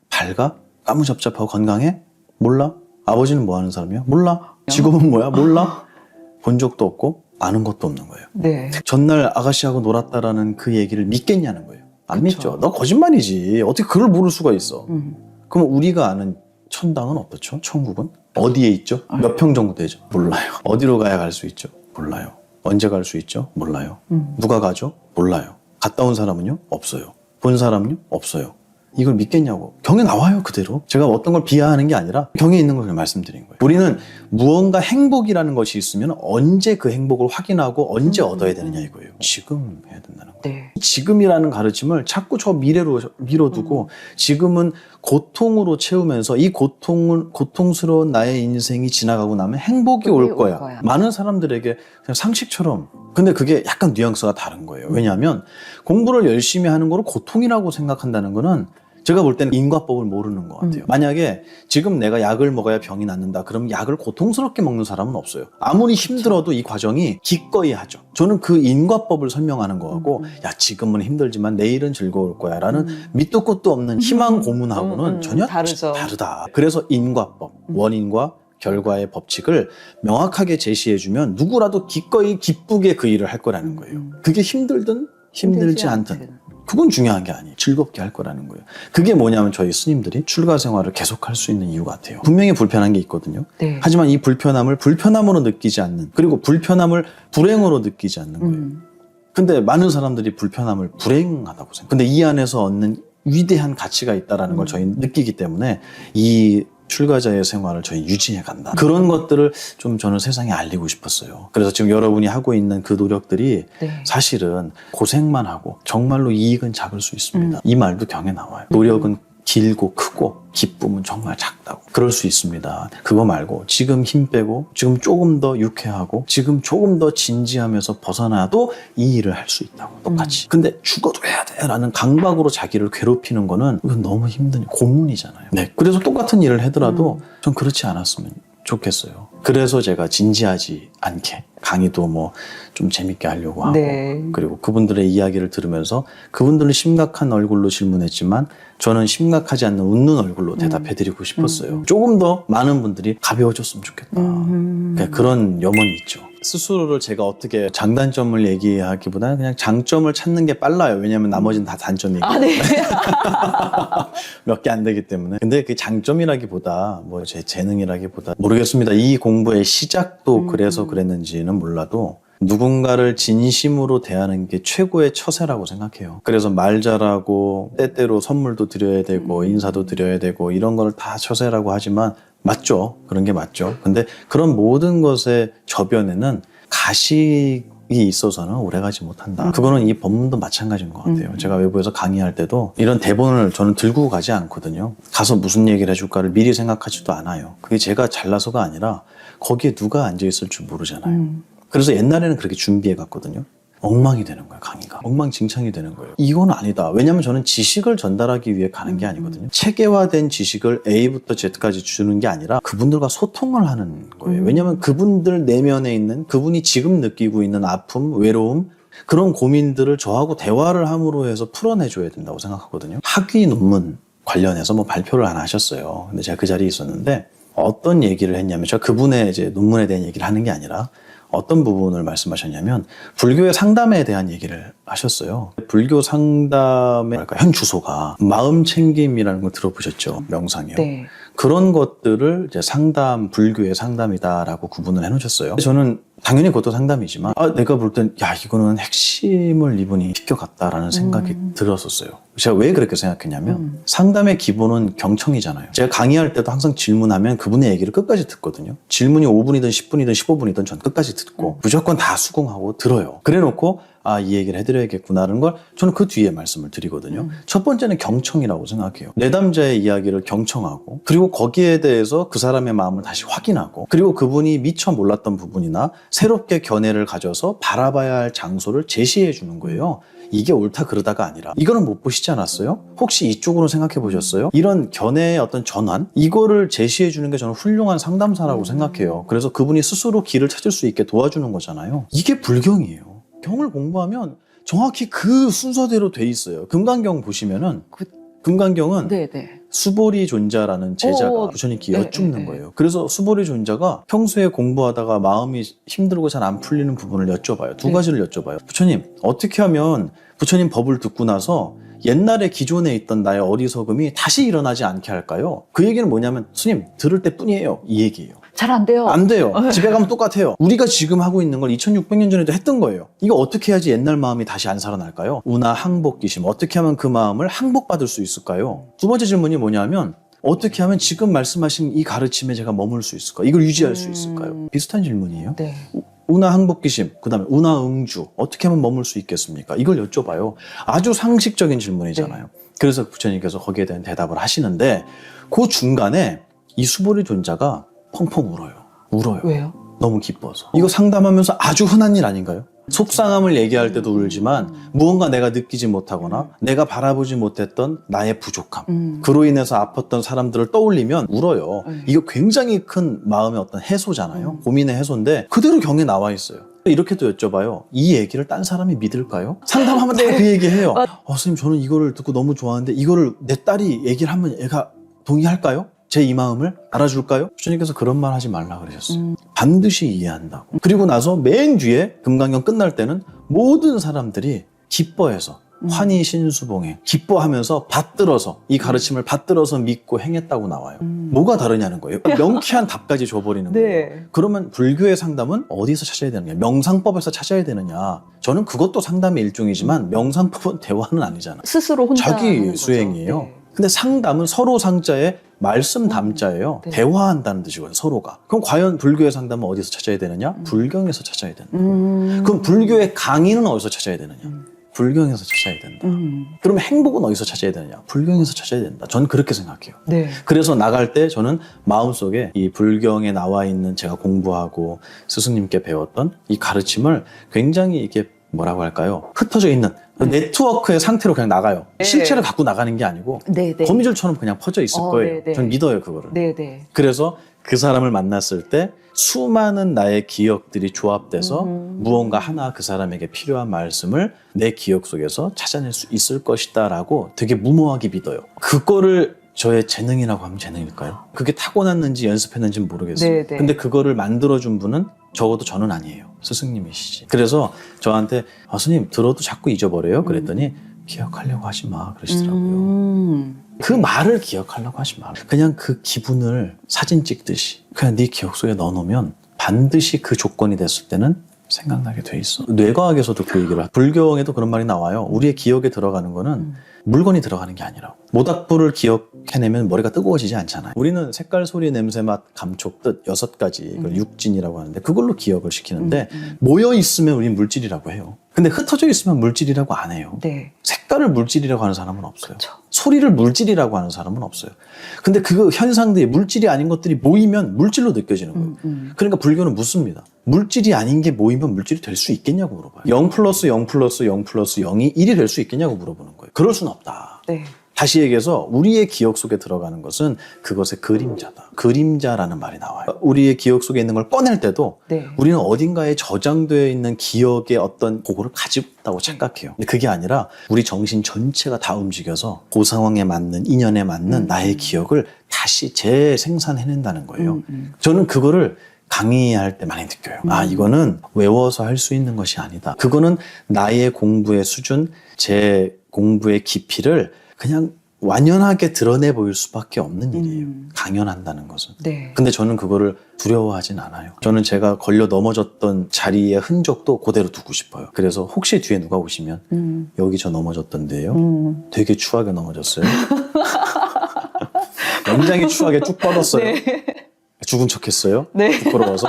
밝아? 까무잡잡하고 건강해? 몰라. 아버지는 뭐 하는 사람이야? 몰라. 직업은 뭐야? 몰라. 본 적도 없고 아는 것도 없는 거예요. 네. 전날 아가씨하고 놀았다라는 그 얘기를 믿겠냐는 거예요. 안 그쵸. 믿죠. 너 거짓말이지. 어떻게 그걸 모를 수가 있어. 그럼 우리가 아는 천당은 어떻죠? 천국은? 어디에 있죠? 몇 평 정도 되죠? 몰라요. 어디로 가야 갈 수 있죠? 몰라요. 언제 갈 수 있죠? 몰라요. 누가 가죠? 몰라요. 갔다 온 사람은요? 없어요. 본 사람은요? 없어요. 이걸 믿겠냐고. 경에 나와요, 그대로. 제가 어떤 걸 비하하는 게 아니라 경에 있는 걸 그냥 말씀드린 거예요. 우리는 무언가 행복이라는 것이 있으면 언제 그 행복을 확인하고 언제 얻어야 되느냐 이거예요. 지금 해야 된다는 거예요. 네. 지금이라는 가르침을 자꾸 저 미래로 밀어두고 지금은 고통으로 채우면서 이 고통스러운 나의 인생이 지나가고 나면 행복이 올 거야. 많은 사람들에게 그냥 상식처럼. 근데 그게 약간 뉘앙스가 다른 거예요. 왜냐하면 공부를 열심히 하는 거를 고통이라고 생각한다는 거는 제가 볼 때는 인과법을 모르는 것 같아요. 만약에 지금 내가 약을 먹어야 병이 낫는다. 그럼 약을 고통스럽게 먹는 사람은 없어요. 아무리 힘들어도 이 과정이 기꺼이 하죠. 저는 그 인과법을 설명하는 거하고 야, 지금은 힘들지만 내일은 즐거울 거야 라는 밑도 끝도 없는 희망 고문하고는 전혀 다르죠. 다르다. 그래서 인과법, 원인과 결과의 법칙을 명확하게 제시해주면 누구라도 기꺼이 기쁘게 그 일을 할 거라는 거예요. 그게 힘들든 힘들지 않든 그건 중요한 게 아니에요. 즐겁게 할 거라는 거예요. 그게 뭐냐면 저희 스님들이 출가 생활을 계속할 수 있는 이유 같아요. 분명히 불편한 게 있거든요. 네. 하지만 이 불편함을 불편함으로 느끼지 않는, 그리고 불편함을 불행으로 느끼지 않는 거예요. 근데 많은 사람들이 불편함을 불행하다고 생각해요. 근데 이 안에서 얻는 위대한 가치가 있다는 걸 저희 느끼기 때문에 이 출가자의 생활을 저희 유지해 간다. 그런 것들을 좀 저는 세상에 알리고 싶었어요. 그래서 지금 여러분이 하고 있는 그 노력들이 네. 사실은 고생만 하고 정말로 이익은 작을 수 있습니다. 이 말도 경에 나와요. 노력은 길고 크고 기쁨은 정말 작다고. 그럴 수 있습니다. 그거 말고 지금 힘 빼고 지금 조금 더 유쾌하고 지금 조금 더 진지하면서 벗어나도 이 일을 할 수 있다고. 똑같이. 근데 죽어도 해야 돼 라는 강박으로 자기를 괴롭히는 거는 이건 너무 힘든 고문이잖아요. 네. 그래서 똑같은 일을 하더라도 전 그렇지 않았으면 좋겠어요. 그래서 제가 진지하지 않게 강의도 뭐 좀 재밌게 하려고 하고 네. 그리고 그분들의 이야기를 들으면서 그분들은 심각한 얼굴로 질문했지만 저는 심각하지 않는 웃는 얼굴로 대답해드리고 싶었어요. 조금 더 많은 분들이 가벼워졌으면 좋겠다. 그러니까 그런 염원이 있죠. 스스로를 제가 어떻게 장단점을 얘기하기보다는 그냥 장점을 찾는 게 빨라요. 왜냐하면 나머지는 다 단점이고 네. 몇 개 안 되기 때문에. 근데 그 장점이라기보다 뭐 제 재능이라기보다 모르겠습니다. 이 공부의 시작도 그래서 그랬는지는 몰라도 누군가를 진심으로 대하는 게 최고의 처세라고 생각해요. 그래서 말 잘하고 때때로 선물도 드려야 되고 인사도 드려야 되고 이런 걸 다 처세라고 하지만 맞죠. 그런 게 맞죠. 근데 그런 모든 것의 저변에는 가식이 있어서는 오래가지 못한다. 그거는 이 법문도 마찬가지인 것 같아요. 제가 외부에서 강의할 때도 이런 대본을 저는 들고 가지 않거든요. 가서 무슨 얘기를 해줄까를 미리 생각하지도 않아요. 그게 제가 잘나서가 아니라 거기에 누가 앉아있을 줄 모르잖아요. 그래서 옛날에는 그렇게 준비해 갔거든요. 엉망이 되는 거예요, 강의가. 엉망진창이 되는 거예요. 이건 아니다. 왜냐면 저는 지식을 전달하기 위해 가는 게 아니거든요. 체계화된 지식을 A부터 Z까지 주는 게 아니라 그분들과 소통을 하는 거예요. 왜냐면 그분들 내면에 있는 그분이 지금 느끼고 있는 아픔, 외로움, 그런 고민들을 저하고 대화를 함으로 해서 풀어내줘야 된다고 생각하거든요. 학위 논문 관련해서 뭐 발표를 하나 하셨어요. 근데 제가 그 자리에 있었는데 어떤 얘기를 했냐면 제가 그분의 이제 논문에 대한 얘기를 하는 게 아니라 어떤 부분을 말씀하셨냐면 불교의 상담에 대한 얘기를 하셨어요. 불교 상담의 현 주소가 마음 챙김이라는 걸 들어보셨죠? 명상이요. 네. 그런 것들을 이제 상담, 불교의 상담이다라고 구분을 해놓으셨어요. 저는 당연히 그것도 상담이지만 내가 볼 땐 야 이거는 핵심을 이분이 튀겨갔다라는 생각이 들었었어요. 제가 왜 그렇게 생각했냐면 상담의 기본은 경청이잖아요. 제가 강의할 때도 항상 질문하면 그분의 얘기를 끝까지 듣거든요. 질문이 5분이든 10분이든 15분이든 전 끝까지 듣고 무조건 다 수긍하고 들어요. 그래놓고 이 얘기를 해드려야겠구나라는 걸 저는 그 뒤에 말씀을 드리거든요. 첫 번째는 경청이라고 생각해요. 내담자의 이야기를 경청하고 그리고 거기에 대해서 그 사람의 마음을 다시 확인하고 그리고 그분이 미처 몰랐던 부분이나 새롭게 견해를 가져서 바라봐야 할 장소를 제시해 주는 거예요. 이게 옳다 그러다가 아니라 이거는 못 보시지 않았어요? 혹시 이쪽으로 생각해 보셨어요? 이런 견해의 어떤 전환? 이거를 제시해 주는 게 저는 훌륭한 상담사라고 생각해요. 그래서 그분이 스스로 길을 찾을 수 있게 도와주는 거잖아요. 이게 불경이에요. 경을 공부하면 정확히 그 순서대로 돼 있어요. 금강경 보시면은 금강경은 네네. 수보리 존자라는 제자가 부처님께 여쭙는 거예요. 그래서 수보리 존자가 평소에 공부하다가 마음이 힘들고 잘 안 풀리는 부분을 여쭤봐요. 두 가지를 여쭤봐요. 부처님, 어떻게 하면 부처님 법을 듣고 나서 옛날에 기존에 있던 나의 어리석음이 다시 일어나지 않게 할까요? 그 얘기는 뭐냐면 스님, 들을 때뿐이에요. 이 얘기예요. 잘 안 돼요. 안 돼요. 집에 가면 똑같아요. 우리가 지금 하고 있는 걸 2600년 전에도 했던 거예요. 이거 어떻게 해야지 옛날 마음이 다시 안 살아날까요? 운하 항복기심. 어떻게 하면 그 마음을 항복받을 수 있을까요? 두 번째 질문이 뭐냐면 어떻게 하면 지금 말씀하신 이 가르침에 제가 머물 수 있을까요? 이걸 유지할 수 있을까요? 비슷한 질문이에요. 네. 운하 항복기심, 그 다음에 운하 응주. 어떻게 하면 머물 수 있겠습니까? 이걸 여쭤봐요. 아주 상식적인 질문이잖아요. 그래서 부처님께서 거기에 대한 대답을 하시는데 그 중간에 이 수보리 존자가 펑펑 울어요. 왜요? 너무 기뻐서. 이거 상담하면서 아주 흔한 일 아닌가요? 속상함을 얘기할 때도 울지만 무언가 내가 느끼지 못하거나 내가 바라보지 못했던 나의 부족함 그로 인해서 아팠던 사람들을 떠올리면 울어요. 이거 굉장히 큰 마음의 어떤 해소잖아요. 고민의 해소인데 그대로 경에 나와 있어요. 이렇게도 여쭤봐요. 이 얘기를 딴 사람이 믿을까요? 상담하면 다 그 얘기해요. 선생님 저는 이거를 듣고 너무 좋아하는데 이거를 내 딸이 얘기를 하면 얘가 동의할까요? 제 이 마음을 알아줄까요? 부처님께서 그런 말 하지 말라 그러셨어요. 반드시 이해한다고. 그리고 나서 맨 뒤에 금강경 끝날 때는 모든 사람들이 기뻐해서 환희신수봉에 기뻐하면서 받들어서 이 가르침을 받들어서 믿고 행했다고 나와요. 뭐가 다르냐는 거예요. 명쾌한 답까지 줘버리는 거예요. 네. 그러면 불교의 상담은 어디서 찾아야 되느냐? 명상법에서 찾아야 되느냐? 저는 그것도 상담의 일종이지만 명상법은 대화는 아니잖아. 스스로 혼자 하는 자기 거죠. 수행이에요. 네. 근데 상담은 서로 상자에 말씀 담자예요. 네. 대화한다는 뜻이거든요, 서로가. 그럼 과연 불교의 상담은 어디서 찾아야 되느냐? 불경에서 찾아야 된다. 그럼 불교의 강의는 어디서 찾아야 되느냐? 불경에서 찾아야 된다. 그럼 행복은 어디서 찾아야 되느냐? 불경에서 찾아야 된다. 저는 그렇게 생각해요. 네. 그래서 나갈 때 저는 마음속에 이 불경에 나와 있는 제가 공부하고 스승님께 배웠던 이 가르침을 굉장히 이게 뭐라고 할까요? 흩어져 있는 네트워크의 상태로 그냥 나가요. 네. 실체를 갖고 나가는 게 아니고 네, 네. 거미줄처럼 그냥 퍼져 있을 거예요. 네, 네. 전 믿어요, 그거를. 네, 네. 그래서 그 사람을 만났을 때 수많은 나의 기억들이 조합돼서 무언가 하나 그 사람에게 필요한 말씀을 내 기억 속에서 찾아낼 수 있을 것이다 라고 되게 무모하게 믿어요. 그거를 저의 재능이라고 하면 재능일까요? 그게 타고났는지 연습했는지는 모르겠어요. 네, 네. 근데 그거를 만들어준 분은 적어도 저는 아니에요. 스승님이시지. 그래서 저한테 스님 들어도 자꾸 잊어버려요. 그랬더니 기억하려고 하지 마 그러시더라고요. 그 말을 기억하려고 하지 마. 그냥 그 기분을 사진 찍듯이 그냥 네 기억 속에 넣어놓으면 반드시 그 조건이 됐을 때는 생각나게 돼 있어. 뇌과학에서도 그 얘기를 불경에도 그런 말이 나와요. 우리의 기억에 들어가는 거는 물건이 들어가는 게 아니라고. 모닥불을 기억해내면 머리가 뜨거워지지 않잖아요. 우리는 색깔, 소리, 냄새, 맛, 감촉, 뜻 6가지 이걸 육진이라고 하는데 그걸로 기억을 시키는데 모여있으면 우린 물질이라고 해요. 근데 흩어져 있으면 물질이라고 안 해요. 네. 색깔을 물질이라고 하는 사람은 없어요. 그쵸. 소리를 물질이라고 하는 사람은 없어요. 근데 그 현상들이 물질이 아닌 것들이 모이면 물질로 느껴지는 거예요. 그러니까 불교는 묻습니다. 물질이 아닌 게 모이면 물질이 될 수 있겠냐고 물어봐요. 0 플러스 0 플러스 0 플러스 0이 1이 될 수 있겠냐고 물어보는 거예요. 그럴 수는 없다. 네. 다시 얘기해서 우리의 기억 속에 들어가는 것은 그것의 그림자다. 그림자라는 말이 나와요. 우리의 기억 속에 있는 걸 꺼낼 때도 네. 우리는 어딘가에 저장되어 있는 기억의 어떤 그거를 가지고 있다고 착각해요. 근데 그게 아니라 우리 정신 전체가 다 움직여서 그 상황에 맞는 인연에 맞는 나의 기억을 다시 재생산해낸다는 거예요. 저는 그거를 강의할 때 많이 느껴요. 아, 이거는 외워서 할 수 있는 것이 아니다. 그거는 나의 공부의 수준, 제 공부의 깊이를 그냥 완연하게 드러내 보일 수밖에 없는 일이에요. 강연한다는 것은. 네. 근데 저는 그거를 두려워하진 않아요. 저는 제가 걸려 넘어졌던 자리의 흔적도 그대로 두고 싶어요. 그래서 혹시 뒤에 누가 오시면 여기 저 넘어졌던데요. 되게 추하게 넘어졌어요. 굉장히 추하게 쭉 뻗었어요. 네. 죽은 척했어요. 네. 부끄러워서.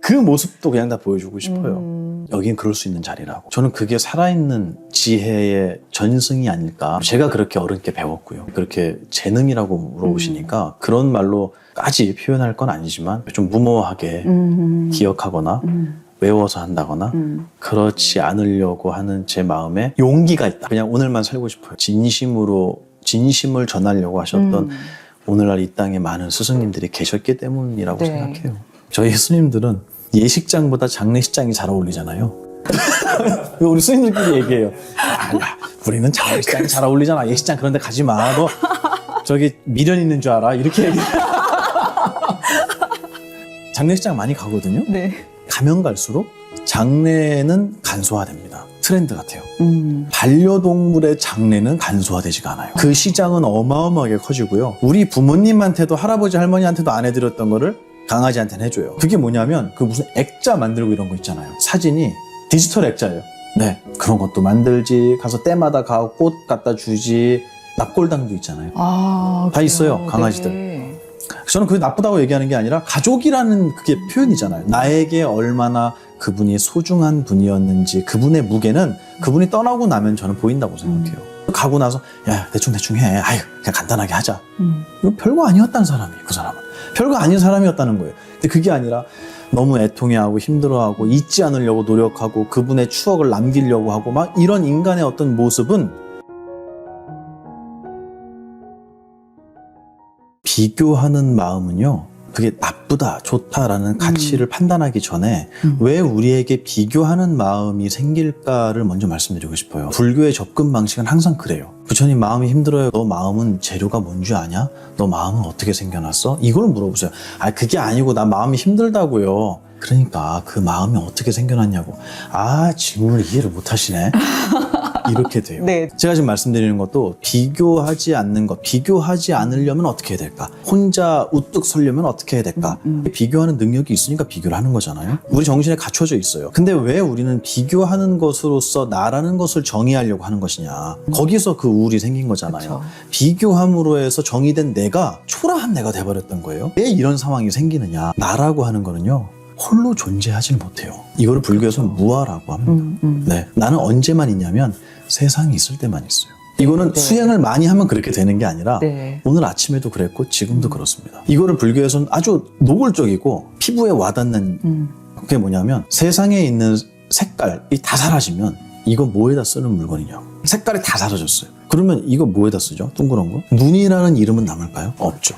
그 모습도 그냥 다 보여주고 싶어요. 여긴 그럴 수 있는 자리라고. 저는 그게 살아있는 지혜의 전승이 아닐까. 제가 그렇게 어른께 배웠고요. 그렇게 재능이라고 물어보시니까 그런 말로까지 표현할 건 아니지만 좀 무모하게 기억하거나 외워서 한다거나 그렇지 않으려고 하는 제 마음에 용기가 있다. 그냥 오늘만 살고 싶어요. 진심을 전하려고 하셨던 오늘날 이 땅에 많은 스승님들이 계셨기 때문이라고 네. 생각해요. 저희 스님들은 예식장보다 장례식장이 잘 어울리잖아요. 우리 스님들끼리 얘기해요. 야, 우리는 장례식장이 잘 어울리잖아. 예식장 그런 데 가지 마. 너 저기 미련 있는 줄 알아. 이렇게 얘기해요. 장례식장 많이 가거든요. 네. 가면 갈수록 장례는 간소화됩니다. 트렌드 같아요. 반려동물의 장례는 간소화되지가 않아요. 그 시장은 어마어마하게 커지고요. 우리 부모님한테도 할아버지 할머니한테도 안 해드렸던 거를 강아지한테는 해줘요. 그게 뭐냐면 그 무슨 액자 만들고 이런 거 있잖아요. 사진이 디지털 액자예요. 네, 그런 것도 만들지. 가서 때마다 가고 꽃 갖다 주지. 납골당도 있잖아요. 아, 다 있어요, 강아지들. 네. 저는 그게 나쁘다고 얘기하는 게 아니라 가족이라는 그게 표현이잖아요. 나에게 얼마나 그분이 소중한 분이었는지 그분의 무게는 그분이 떠나고 나면 저는 보인다고 생각해요. 가고 나서 야 대충 해. 아유 그냥 간단하게 하자. 이거 별거 아니었다는 사람이에요. 그 사람은. 별거 아닌 사람이었다는 거예요. 근데 그게 아니라 너무 애통해하고 힘들어하고 잊지 않으려고 노력하고 그분의 추억을 남기려고 하고 막 이런 인간의 어떤 모습은 비교하는 마음은요. 그게 나쁘다, 좋다라는 가치를 판단하기 전에 왜 우리에게 비교하는 마음이 생길까를 먼저 말씀드리고 싶어요. 불교의 접근 방식은 항상 그래요. 부처님 마음이 힘들어요. 너 마음은 재료가 뭔지 아냐? 너 마음은 어떻게 생겨났어? 이걸 물어보세요. 아, 그게 아니고 나 마음이 힘들다고요. 그러니까 그 마음이 어떻게 생겨났냐고. 아, 질문을 이해를 못 하시네. 이렇게 돼요. 네. 제가 지금 말씀드리는 것도 비교하지 않는 것, 비교하지 않으려면 어떻게 해야 될까? 혼자 우뚝 서려면 어떻게 해야 될까? 비교하는 능력이 있으니까 비교를 하는 거잖아요. 우리 정신에 갖춰져 있어요. 근데 왜 우리는 비교하는 것으로서 나라는 것을 정의하려고 하는 것이냐? 거기서 그 우울이 생긴 거잖아요. 그쵸. 비교함으로 해서 정의된 내가 초라한 내가 돼버렸던 거예요. 왜 이런 상황이 생기느냐? 나라고 하는 거는요. 홀로 존재하지는 못해요. 이거를 불교에서 무아라고 합니다. 네, 나는 언제만 있냐면 세상이 있을 때만 있어요. 이거는 네. 수행을 많이 하면 그렇게 되는 게 아니라 네. 오늘 아침에도 그랬고 지금도 그렇습니다. 이거를 불교에서는 아주 노골적이고 피부에 와닿는 그게 뭐냐면 세상에 있는 색깔이 다 사라지면 이거 뭐에다 쓰는 물건이냐고. 색깔이 다 사라졌어요. 그러면 이거 뭐에다 쓰죠? 둥그런 거? 눈이라는 이름은 남을까요? 없죠.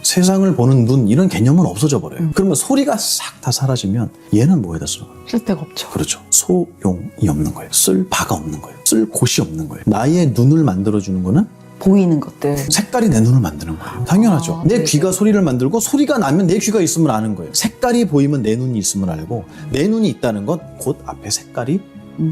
세상을 보는 눈 이런 개념은 없어져 버려요. 그러면 소리가 싹 다 사라지면 얘는 뭐에다 쓰는 거예요? 쓸 데가 없죠. 그렇죠. 소용이 없는 거예요. 쓸 바가 없는 거예요. 쓸 곳이 없는 거예요. 나의 눈을 만들어주는 거는 보이는 것들. 색깔이 내 눈을 만드는 거예요. 당연하죠. 아, 내 네네. 귀가 소리를 만들고 소리가 나면 내 귀가 있으면 아는 거예요. 색깔이 보이면 내 눈이 있으면 알고 내 눈이 있다는 건 곧 앞에 색깔이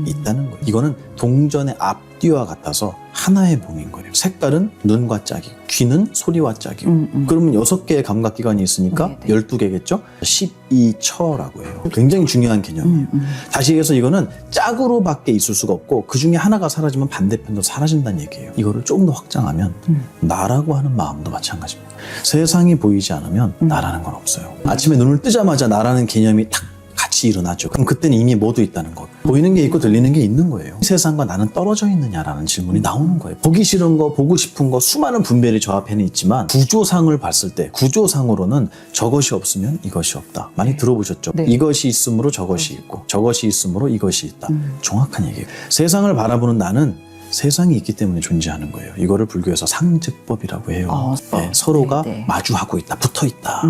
있다는 거예요. 이거는 동전의 앞뒤와 같아서 하나의 몸인 거예요. 색깔은 눈과 짝이고 귀는 소리와 짝이고 그러면 6개의 감각기관이 있으니까 네네. 12개겠죠? 12처라고 해요. 굉장히 중요한 개념이에요. 다시 얘기해서 이거는 짝으로밖에 있을 수가 없고 그 중에 하나가 사라지면 반대편도 사라진다는 얘기예요. 이거를 조금 더 확장하면 나라고 하는 마음도 마찬가지입니다. 세상이 보이지 않으면 나라는 건 없어요. 아침에 눈을 뜨자마자 나라는 개념이 딱 같이 일어나죠. 그럼 그때는 이미 모두 있다는 것. 보이는 게 있고 들리는 게 있는 거예요. 세상과 나는 떨어져 있느냐라는 질문이 나오는 거예요. 보기 싫은 거, 보고 싶은 거 수많은 분별이 저 앞에는 있지만 구조상을 봤을 때 구조상으로는 저것이 없으면 이것이 없다. 많이 들어보셨죠? 네. 이것이 있으므로 저것이 있고 저것이 있으므로 이것이 있다. 정확한 얘기예요. 세상을 바라보는 나는 세상이 있기 때문에 존재하는 거예요. 이거를 불교에서 상즉법이라고 해요. 네, 서로가 네, 네. 마주하고 있다, 붙어 있다.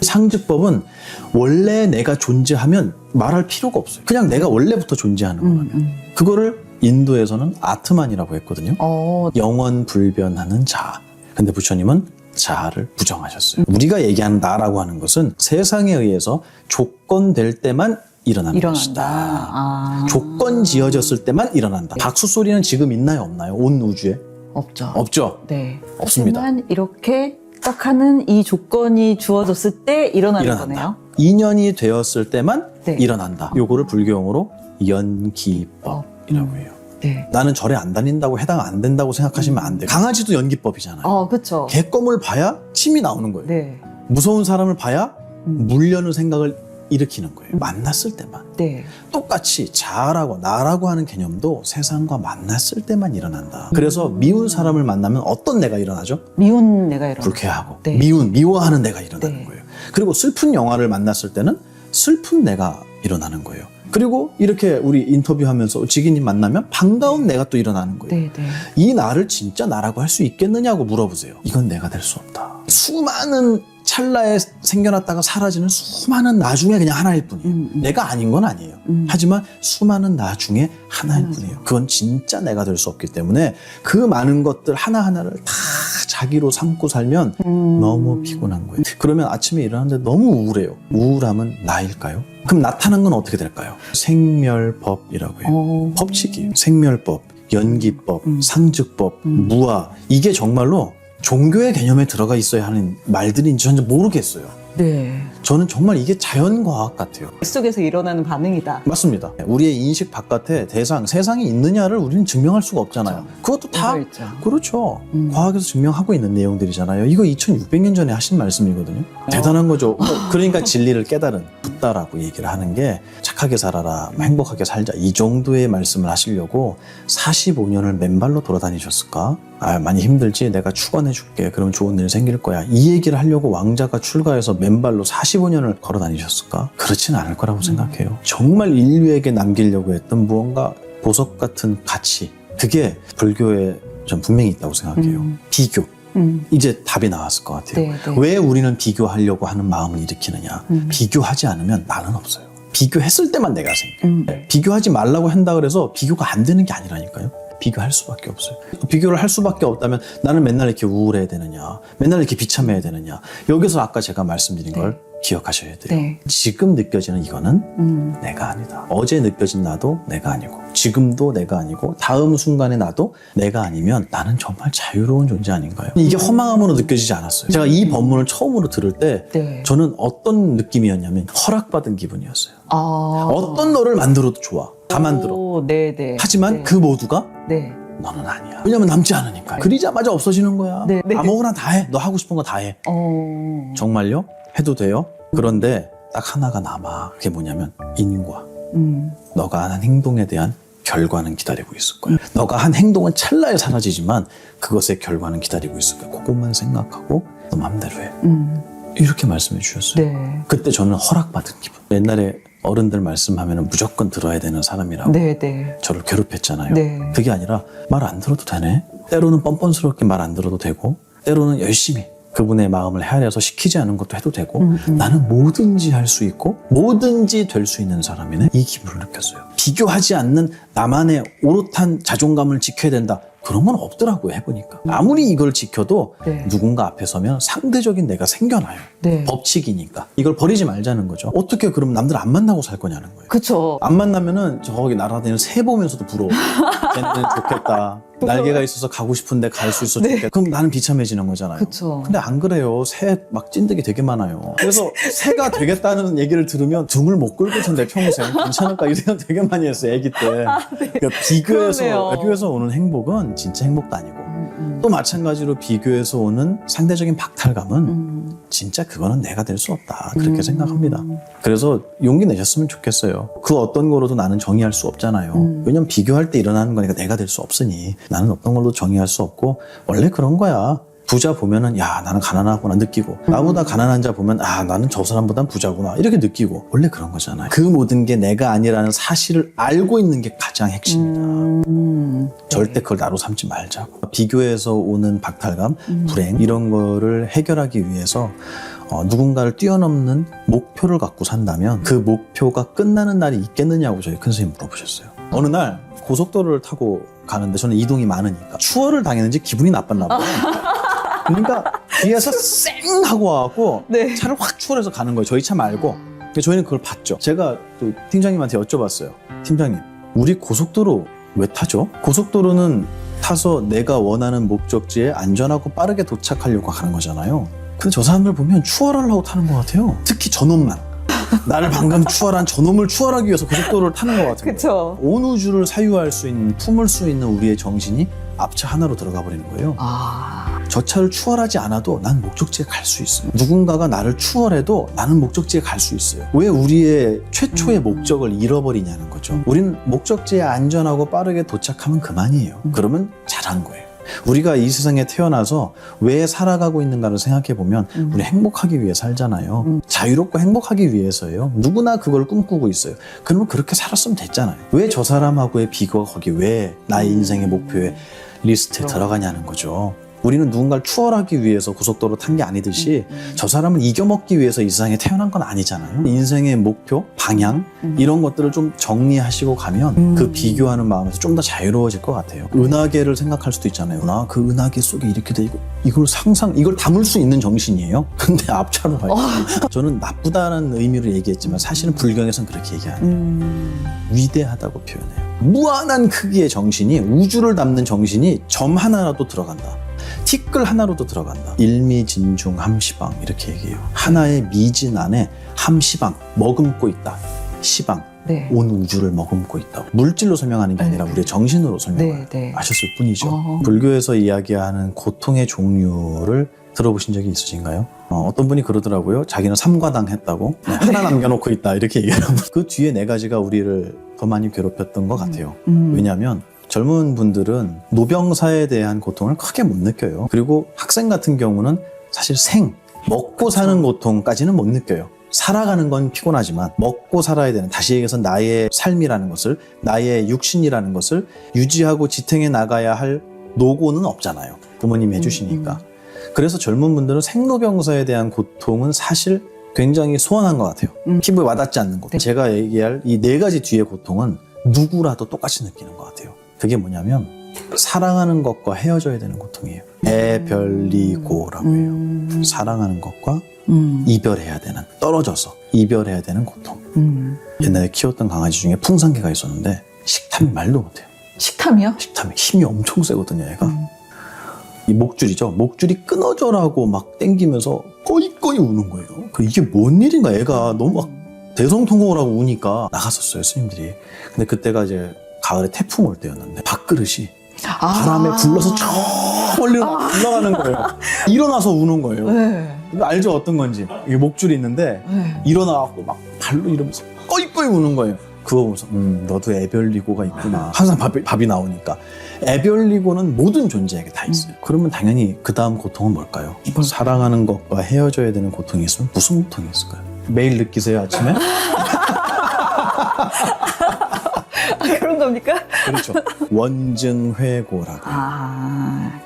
상즉법은 원래 내가 존재하면 말할 필요가 없어요. 그냥 내가 원래부터 존재하는 거라면. 그거를 인도에서는 아트만이라고 했거든요. 영원 불변하는 자아. 근데 부처님은 자아를 부정하셨어요. 우리가 얘기하는 나라고 하는 것은 세상에 의해서 조건될 때만 일어나는 것이다. 조건 지어졌을 때만 일어난다. 박수 소리는 지금 있나요, 없나요? 온 우주에? 없죠. 없죠. 네. 없습니다. 하지만 이렇게 딱 하는 이 조건이 주어졌을 때 일어나는 거네요. 인연이 되었을 때만 네. 일어난다. 요거를 불교용어로 연기법이라고 해요. 네. 나는 절에 안 다닌다고 해당 안 된다고 생각하시면 안 돼요. 강아지도 연기법이잖아요. 그렇죠. 개껌을 봐야 침이 나오는 거예요. 네. 무서운 사람을 봐야 물려는 생각을 일으키는 거예요. 만났을 때만. 네. 똑같이 자아라고 나라고 하는 개념도 세상과 만났을 때만 일어난다. 그래서 미운 사람을 만나면 어떤 내가 일어나죠? 미운 내가 일어나. 불쾌하고 네. 미워하는 내가 일어나는 네. 거예요. 그리고 슬픈 영화를 만났을 때는 슬픈 내가 일어나는 거예요. 그리고 이렇게 우리 인터뷰하면서 지기님 만나면 반가운 내가 또 일어나는 거예요. 네, 네. 이 나를 진짜 나라고 할 수 있겠느냐고 물어보세요. 이건 내가 될 수 없다. 수많은 찰나에 생겨났다가 사라지는 수많은 나 중에 그냥 하나일 뿐이에요. 내가 아닌 건 아니에요. 하지만 수많은 나 중에 하나일 뿐이에요. 그건 진짜 내가 될 수 없기 때문에 그 많은 것들 하나하나를 다 자기로 삼고 살면 너무 피곤한 거예요. 그러면 아침에 일어나는데 너무 우울해요. 우울함은 나일까요? 그럼 나타난 건 어떻게 될까요? 생멸법이라고 해요. 법칙이에요. 생멸법, 연기법, 상즉법, 무아. 이게 정말로 종교의 개념에 들어가 있어야 하는 말들인지 저는 모르겠어요. 네. 저는 정말 이게 자연과학 같아요. 속에서 일어나는 반응이다. 맞습니다. 우리의 인식 바깥에 대상, 세상이 있느냐를 우리는 증명할 수가 없잖아요. 그것도 다 있죠. 그렇죠. 과학에서 증명하고 있는 내용들이잖아요. 이거 2600년 전에 하신 말씀이거든요. 대단한 거죠. 그러니까 진리를 깨달은 붓다라고 얘기를 하는 게 착하게 살아라, 행복하게 살자 이 정도의 말씀을 하시려고 45년을 맨발로 돌아다니셨을까? 많이 힘들지? 내가 축원해 줄게. 그러면 좋은 일 생길 거야. 이 얘기를 하려고 왕자가 출가해서 맨발로 45년을 걸어 다니셨을까? 그렇진 않을 거라고 생각해요. 정말 인류에게 남기려고 했던 무언가 보석 같은 가치. 그게 불교에 전 분명히 있다고 생각해요. 비교. 이제 답이 나왔을 것 같아요. 네, 네. 왜 우리는 비교하려고 하는 마음을 일으키느냐? 비교하지 않으면 나는 없어요. 비교했을 때만 내가 생겨요. 비교하지 말라고 한다 그래서 비교가 안 되는 게 아니라니까요. 비교할 수밖에 없어요. 비교를 할 수밖에 없다면 나는 맨날 이렇게 우울해야 되느냐, 맨날 이렇게 비참해야 되느냐. 여기서 아까 제가 말씀드린 걸 기억하셔야 돼요. 네. 지금 느껴지는 이거는 내가 아니다. 어제 느껴진 나도 내가 아니고 지금도 내가 아니고 다음 순간의 나도 내가 아니면 나는 정말 자유로운 존재 아닌가요? 이게 허망함으로 느껴지지 않았어요. 제가 이 법문을 처음으로 들을 때 네. 저는 어떤 느낌이었냐면 허락받은 기분이었어요. 아. 어떤 너를 만들어도 좋아. 다 만들어. 네네. 하지만 네. 그 모두가 네. 너는 아니야. 왜냐면 남지 않으니까. 그리자마자 없어지는 거야. 네, 네. 아무거나 다 해. 너 하고 싶은 거 다 해. 정말요? 해도 돼요? 그런데 딱 하나가 남아. 그게 뭐냐면 인과. 너가 하는 행동에 대한 결과는 기다리고 있을 거야. 너가 한 행동은 찰나에 사라지지만 그것의 결과는 기다리고 있을 거야. 그것만 생각하고 너 맘대로 해. 이렇게 말씀해 주셨어요. 네. 그때 저는 허락받은 기분. 옛날에 어른들 말씀하면 무조건 들어야 되는 사람이라고 네네. 저를 괴롭혔잖아요. 네. 그게 아니라 말 안 들어도 되네. 때로는 뻔뻔스럽게 말 안 들어도 되고 때로는 열심히 그분의 마음을 헤아려서 시키지 않은 것도 해도 되고 나는 뭐든지 할 수 있고 뭐든지 될 수 있는 사람이네. 이 기분을 느꼈어요. 비교하지 않는 나만의 오롯한 자존감을 지켜야 된다. 그런 건 없더라고요. 해보니까. 아무리 이걸 지켜도 네. 누군가 앞에 서면 상대적인 내가 생겨나요. 네. 법칙이니까. 이걸 버리지 말자는 거죠. 어떻게 그럼 남들 안 만나고 살 거냐는 거예요. 그쵸. 안 만나면은 저기 날아다니는 새 보면서도 부러워. 쟤는 좋겠다. 날개가 있어서 가고 싶은데 갈 수 있어 네. 좋겠다. 그럼 나는 비참해지는 거잖아요. 그쵸. 근데 안 그래요. 새 막 찐득이 되게 많아요. 그래서 새가 되겠다는 얘기를 들으면 등을 못 긁을 텐데 평생 괜찮을까 이 생각 되게 많이 했어요. 아기 때. 그러니까 그러네요. 비교해서 오는 행복은 진짜 행복도 아니고 또 마찬가지로 비교해서 오는 상대적인 박탈감은 진짜 그거는 내가 될 수 없다. 그렇게 생각합니다. 그래서 용기 내셨으면 좋겠어요. 그 어떤 거로도 나는 정의할 수 없잖아요. 왜냐면 비교할 때 일어나는 거니까 내가 될 수 없으니 나는 어떤 걸로 정의할 수 없고 원래 그런 거야. 부자 보면은 야 나는 가난하구나 느끼고 나보다 가난한 자 보면 아 나는 저 사람보단 부자구나 이렇게 느끼고 원래 그런 거잖아요. 그 모든 게 내가 아니라는 사실을 알고 있는 게 가장 핵심이다. 절대 그걸 나로 삼지 말자고. 비교해서 오는 박탈감, 불행 이런 거를 해결하기 위해서 누군가를 뛰어넘는 목표를 갖고 산다면 그 목표가 끝나는 날이 있겠느냐고 저희 큰 선생님 물어보셨어요. 어느 날 고속도로를 타고 가는데 저는 이동이 많으니까 추월을 당했는지 기분이 나빴나 봐요. 그러니까 뒤에서 쌩 하고 와갖고 네. 차를 확 추월해서 가는 거예요. 저희 차 말고. 근데 저희는 그걸 봤죠. 제가 또 팀장님한테 여쭤봤어요. 팀장님, 우리 고속도로 왜 타죠? 고속도로는 타서 내가 원하는 목적지에 안전하고 빠르게 도착하려고 하는 거잖아요. 근데 저 사람들 보면 추월하려고 타는 것 같아요. 특히 저놈만. 나를 방금 추월한 저놈을 추월하기 위해서 고속도로를 타는 것 같은 거예요. 그쵸. 온 우주를 사유할 수 있는, 품을 수 있는 우리의 정신이 앞차 하나로 들어가 버리는 거예요. 저 차를 추월하지 않아도 난 목적지에 갈 수 있어요. 누군가가 나를 추월해도 나는 목적지에 갈 수 있어요. 왜 우리의 최초의 목적을 잃어버리냐는 거죠. 우리는 목적지에 안전하고 빠르게 도착하면 그만이에요. 그러면 잘한 거예요. 우리가 이 세상에 태어나서 왜 살아가고 있는가를 생각해 보면 우리 행복하기 위해 살잖아요. 자유롭고 행복하기 위해서예요. 누구나 그걸 꿈꾸고 있어요. 그러면 그렇게 살았으면 됐잖아요. 왜 저 사람하고의 비교가 거기 왜 나의 인생의 목표에 리스트에 들어가냐는 거죠. 우리는 누군가를 추월하기 위해서 고속도로 탄 게 아니듯이 저 사람을 이겨먹기 위해서 이 세상에 태어난 건 아니잖아요. 인생의 목표, 방향 이런 것들을 좀 정리하시고 가면 그 비교하는 마음에서 좀 더 자유로워질 것 같아요. 은하계를 생각할 수도 있잖아요. 그 은하계 속에 이렇게 돼 있고 이걸 담을 수 있는 정신이에요. 근데 앞차로 가요. 저는 나쁘다는 의미로 얘기했지만 사실은 불경에서는 그렇게 얘기 안 해요. 위대하다고 표현해요. 무한한 크기의 정신이 우주를 담는 정신이 점 하나라도 들어간다. 티끌 하나로도 들어간다. 일미진중 함시방 이렇게 얘기해요. 하나의 미진 안에 함시방 머금고 있다. 시방 네. 온 우주를 머금고 있다. 물질로 설명하는 게 아니라 우리의 정신으로 설명을 하셨을 뿐이죠. 불교에서 이야기하는 고통의 종류를 들어보신 적이 있으신가요? 어떤 분이 그러더라고요. 자기는 3과당 했다고 하나 남겨놓고 있다 이렇게 얘기하면 그 뒤에 4가지가 우리를 더 많이 괴롭혔던 것 같아요. 왜냐하면 젊은 분들은 노병사에 대한 고통을 크게 못 느껴요. 그리고 학생 같은 경우는 사실 먹고 사는 고통까지는 못 느껴요. 살아가는 건 피곤하지만 먹고 살아야 되는, 다시 얘기해서 나의 삶이라는 것을, 나의 육신이라는 것을 유지하고 지탱해 나가야 할 노고는 없잖아요. 부모님이 해주시니까. 그래서 젊은 분들은 생로병사에 대한 고통은 사실 굉장히 소원한 것 같아요. 피부에 와닿지 않는 것. 제가 얘기할 이 4가지 뒤의 고통은 누구라도 똑같이 느끼는 것 같아요. 그게 뭐냐면 사랑하는 것과 헤어져야 되는 고통이에요. 애별리고라고 해요. 사랑하는 것과 이별해야 되는, 떨어져서 이별해야 되는 고통. 옛날에 키웠던 강아지 중에 풍산개가 있었는데 식탐이 말도 못해요. 식탐이요? 식탐이 힘이 엄청 세거든요, 얘가. 이 목줄이죠. 목줄이 끊어져라고 막 땡기면서 꺼이꺼이 우는 거예요. 이게 뭔 일인가, 애가 너무 막 대성통곡을 하고 우니까 나갔었어요, 스님들이. 근데 그때가 이제 가을에 태풍 올 때였는데 밥그릇이 바람에 굴러서 저 멀리 올라가는 거예요. 일어나서 우는 거예요. 네. 이거 알죠? 어떤 건지. 이게 목줄이 있는데 네. 일어나갖고 막 발로 이러면서 꺼이꺼이 우는 거예요. 그거 보면서 너도 애별리고가 있구나. 항상 밥이 나오니까. 애별리고는 모든 존재에게 다 있어요. 그러면 당연히 그 다음 고통은 뭘까요? 사랑하는 것과 헤어져야 되는 고통이 있으면 무슨 고통이 있을까요? 매일 느끼세요, 아침에? 그런 겁니까? 그렇죠. 원증회고라고.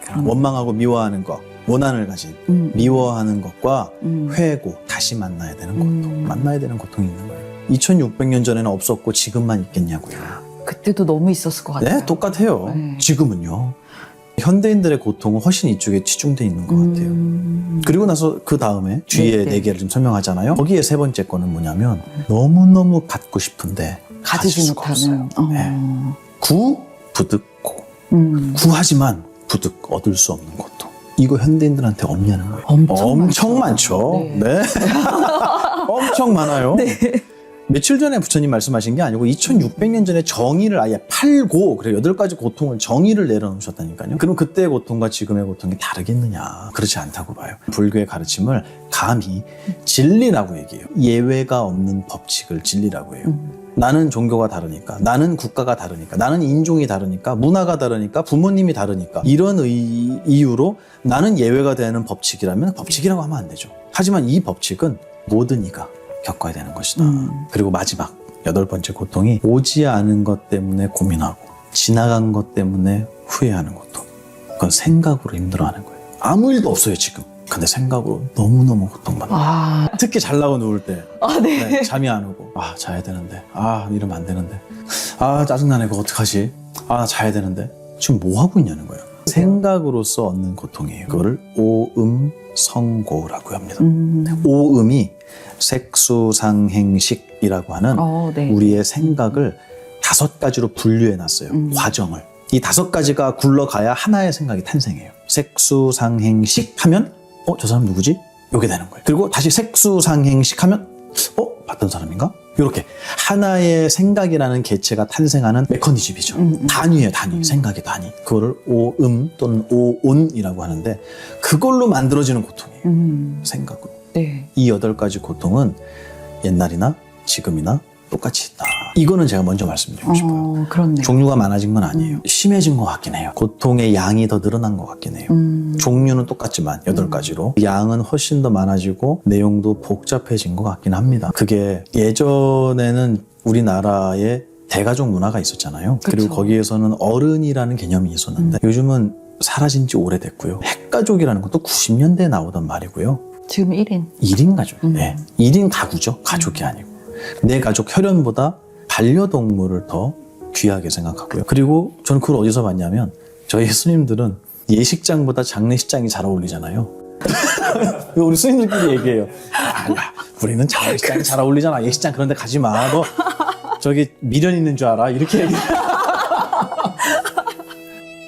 그런. 원망하고 미워하는 것, 원한을 가진 미워하는 것과 회고, 다시 만나야 되는 고통, 만나야 되는 고통이 있는 거예요. 2600년 전에는 없었고 지금만 있겠냐고요. 그때도 너무 있었을 것 같아요. 네, 똑같아요. 네. 지금은요. 현대인들의 고통은 훨씬 이쪽에 치중돼 있는 것 같아요. 그리고 나서 그 다음에 뒤에 네 개를 좀 설명하잖아요. 거기에 세 번째 거는 뭐냐면 너무너무 갖고 싶은데 가질 가지지 수가 못하는. 없어요. 네. 부득고. 구하지만 부득 얻을 수 없는 고통. 이거 현대인들한테 없냐는 거예요. 엄청 많죠. 네. 네. 엄청 많아요. 네. 며칠 전에 부처님 말씀하신 게 아니고 2600년 전에 정의를 아예 팔고 그래 8가지 고통을 정의를 내려놓으셨다니까요. 그럼 그때의 고통과 지금의 고통이 다르겠느냐? 그렇지 않다고 봐요. 불교의 가르침을 감히 진리라고 얘기해요. 예외가 없는 법칙을 진리라고 해요. 나는 종교가 다르니까, 나는 국가가 다르니까, 나는 인종이 다르니까, 문화가 다르니까, 부모님이 다르니까 이런 이유로 나는 예외가 되는 법칙이라면 법칙이라고 하면 안 되죠. 하지만 이 법칙은 모든 이가 겪어야 되는 것이다. 그리고 마지막 8번째 고통이 오지 않은 것 때문에 고민하고 지나간 것 때문에 후회하는 고통. 그건 생각으로 힘들어하는 거예요. 아무 일도 없어요 지금. 근데 생각으로 너무너무 고통받아요. 특히 잘나고 누울 때 네. 네, 잠이 안 오고 자야 되는데 이러면 안 되는데 짜증나네 그거 어떡하지? 자야 되는데 지금 뭐 하고 있냐는 거예요. 생각으로서 얻는 고통이에요. 그거를 오음성고라고 합니다. 오음이 색수상행식이라고 하는 네. 우리의 생각을 5가지로 분류해놨어요. 과정을. 이 5가지가 굴러가야 하나의 생각이 탄생해요. 색수상행식 하면 저 사람 누구지? 요게 되는 거예요. 그리고 다시 색수상행식 하면 봤던 사람인가? 이렇게 하나의 생각이라는 개체가 탄생하는 메커니즘이죠. 단위예요, 단위. 생각의 단위. 그거를 오음 또는 오온이라고 하는데 그걸로 만들어지는 고통이에요. 생각으로. 네. 이 8가지 고통은 옛날이나 지금이나 똑같이 있다. 이거는 제가 먼저 말씀드리고 싶어요. 그렇네요. 종류가 많아진 건 아니에요. 심해진 것 같긴 해요. 고통의 양이 더 늘어난 것 같긴 해요. 종류는 똑같지만 8가지로 양은 훨씬 더 많아지고 내용도 복잡해진 것 같긴 합니다. 그게 예전에는 우리나라에 대가족 문화가 있었잖아요. 그쵸. 그리고 거기에서는 어른이라는 개념이 있었는데 요즘은 사라진 지 오래됐고요. 핵가족이라는 것도 90년대에 나오던 말이고요. 지금 1인. 1인 가족. 네. 1인 가구죠. 가족이 아니고. 내 가족 혈연보다 반려동물을 더 귀하게 생각하고요. 그리고 저는 그걸 어디서 봤냐면 저희 스님들은 예식장보다 장례식장이 잘 어울리잖아요. 우리 스님들끼리 얘기해요. 야, 우리는 장례식장이 잘 어울리잖아. 예식장 그런 데 가지 마. 너 저기 미련 있는 줄 알아. 이렇게 얘기해요.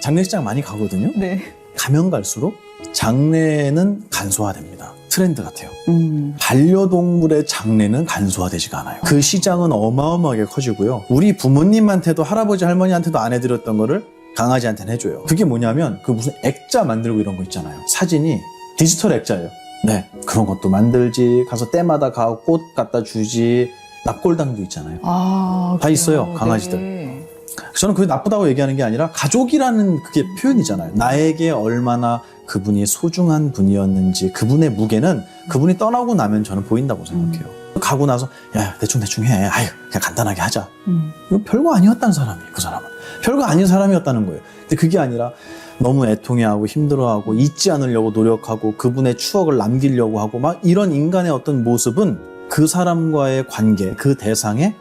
장례식장 많이 가거든요. 네. 가면 갈수록 장례는 간소화됩니다. 트렌드 같아요. 반려동물의 장례는 간소화되지가 않아요. 그 시장은 어마어마하게 커지고요. 우리 부모님한테도 할아버지 할머니한테도 안 해드렸던 거를 강아지한테는 해줘요. 그게 뭐냐면 그 무슨 액자 만들고 이런 거 있잖아요. 사진이 디지털 액자예요. 네, 그런 것도 만들지. 가서 때마다 가고 꽃 갖다 주지. 납골당도 있잖아요. 다 있어요, 강아지들. 네. 저는 그게 나쁘다고 얘기하는 게 아니라 가족이라는 그게 표현이잖아요. 나에게 얼마나 그분이 소중한 분이었는지 그분의 무게는 그분이 떠나고 나면 저는 보인다고 생각해요. 가고 나서 야 대충 해. 아유 그냥 간단하게 하자. 이거 별거 아니었다는 사람이 그 사람은. 별거 아닌 사람이었다는 거예요. 근데 그게 아니라 너무 애통해하고 힘들어하고 잊지 않으려고 노력하고 그분의 추억을 남기려고 하고 막 이런 인간의 어떤 모습은 그 사람과의 관계, 그 대상의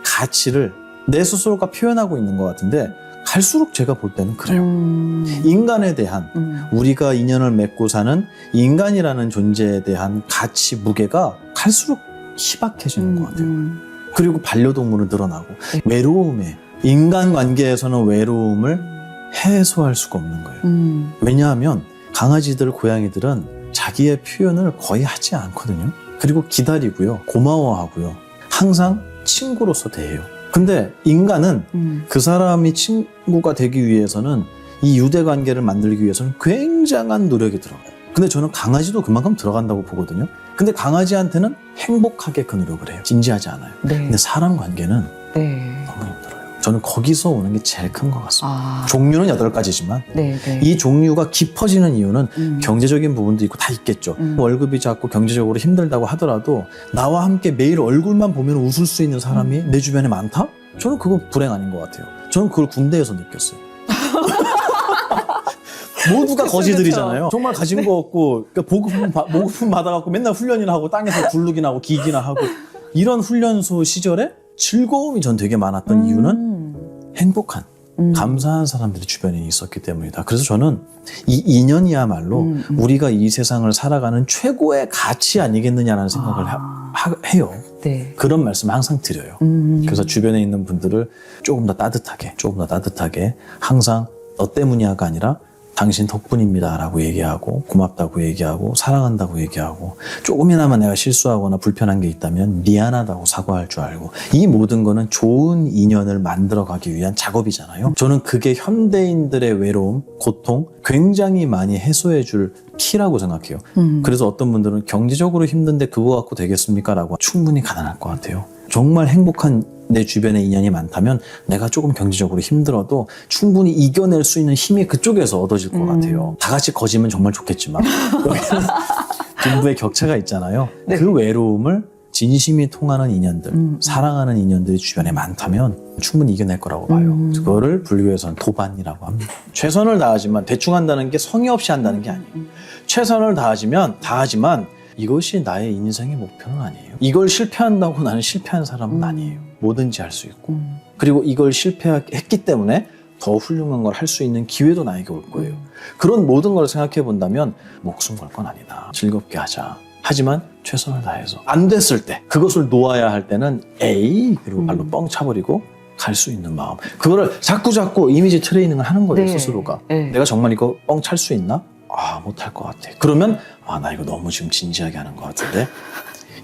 가치를 내 스스로가 표현하고 있는 것 같은데 갈수록 제가 볼 때는 그래요. 인간에 대한 우리가 인연을 맺고 사는 인간이라는 존재에 대한 가치, 무게가 갈수록 희박해지는 것 같아요. 그리고 반려동물은 늘어나고 외로움에 인간관계에서는 외로움을 해소할 수가 없는 거예요. 왜냐하면 강아지들, 고양이들은 자기의 표현을 거의 하지 않거든요. 그리고 기다리고요. 고마워하고요. 항상 친구로서 대해요. 근데 인간은 그 사람이 친구가 되기 위해서는 이 유대관계를 만들기 위해서는 굉장한 노력이 들어가요. 근데 저는 강아지도 그만큼 들어간다고 보거든요. 근데 강아지한테는 행복하게 그 노력을 해요. 진지하지 않아요. 네. 근데 사람 관계는 네. 너무 힘들어요. 저는 거기서 오는 게 제일 큰 것 같습니다. 아. 종류는 8가지지만 네, 네. 이 종류가 깊어지는 이유는 경제적인 부분도 있고 다 있겠죠. 월급이 작고 경제적으로 힘들다고 하더라도 나와 함께 매일 얼굴만 보면 웃을 수 있는 사람이 내 주변에 많다? 저는 그거 불행 아닌 것 같아요. 저는 그걸 군대에서 느꼈어요. 모두가 거지들이잖아요. 정말 가진 거 없고 그러니까 보급품 받아갖고 맨날 훈련이나 하고 땅에서 굴르기나 하고 기기나 하고 이런 훈련소 시절에 즐거움이 전 되게 많았던 이유는 행복한 감사한 사람들이 주변에 있었기 때문이다. 그래서 저는 이 인연이야말로 우리가 이 세상을 살아가는 최고의 가치 아니겠느냐라는 생각을 해요. 네. 그런 말씀을 항상 드려요. 그래서 주변에 있는 분들을 조금 더 따뜻하게 항상 너 때문이야가 아니라 당신 덕분입니다 라고 얘기하고 고맙다고 얘기하고 사랑한다고 얘기하고 조금이나마 내가 실수하거나 불편한 게 있다면 미안하다고 사과할 줄 알고 이 모든 거는 좋은 인연을 만들어가기 위한 작업이잖아요. 저는 그게 현대인들의 외로움, 고통 굉장히 많이 해소해 줄 키라고 생각해요. 그래서 어떤 분들은 경제적으로 힘든데 그거 갖고 되겠습니까? 라고 충분히 가능할 것 같아요. 정말 행복한 내 주변에 인연이 많다면 내가 조금 경제적으로 힘들어도 충분히 이겨낼 수 있는 힘이 그쪽에서 얻어질 것 같아요. 다 같이 거지면 정말 좋겠지만 여기는 빈부의 격차가 있잖아요. 네. 그 외로움을 진심이 통하는 인연들, 사랑하는 인연들이 주변에 많다면 충분히 이겨낼 거라고 봐요. 그거를 불교에서는 도반이라고 합니다. 최선을 다하지만 대충 한다는 게 성의 없이 한다는 게 아니에요. 최선을 다하지만 이것이 나의 인생의 목표는 아니에요. 이걸 실패한다고 나는 실패한 사람은 아니에요. 뭐든지 할 수 있고 그리고 이걸 실패했기 때문에 더 훌륭한 걸 할 수 있는 기회도 나에게 올 거예요. 그런 모든 걸 생각해 본다면 목숨 걸 건 아니다. 즐겁게 하자. 하지만 최선을 다해서 안 됐을 때 그것을 놓아야 할 때는 에이 그리고 발로 뻥 차버리고 갈 수 있는 마음. 그거를 자꾸 이미지 트레이닝을 하는 거예요. 네. 스스로가. 네. 내가 정말 이거 뻥 찰 수 있나? 못할 것 같아. 그러면 나 이거 너무 지금 진지하게 하는 것 같은데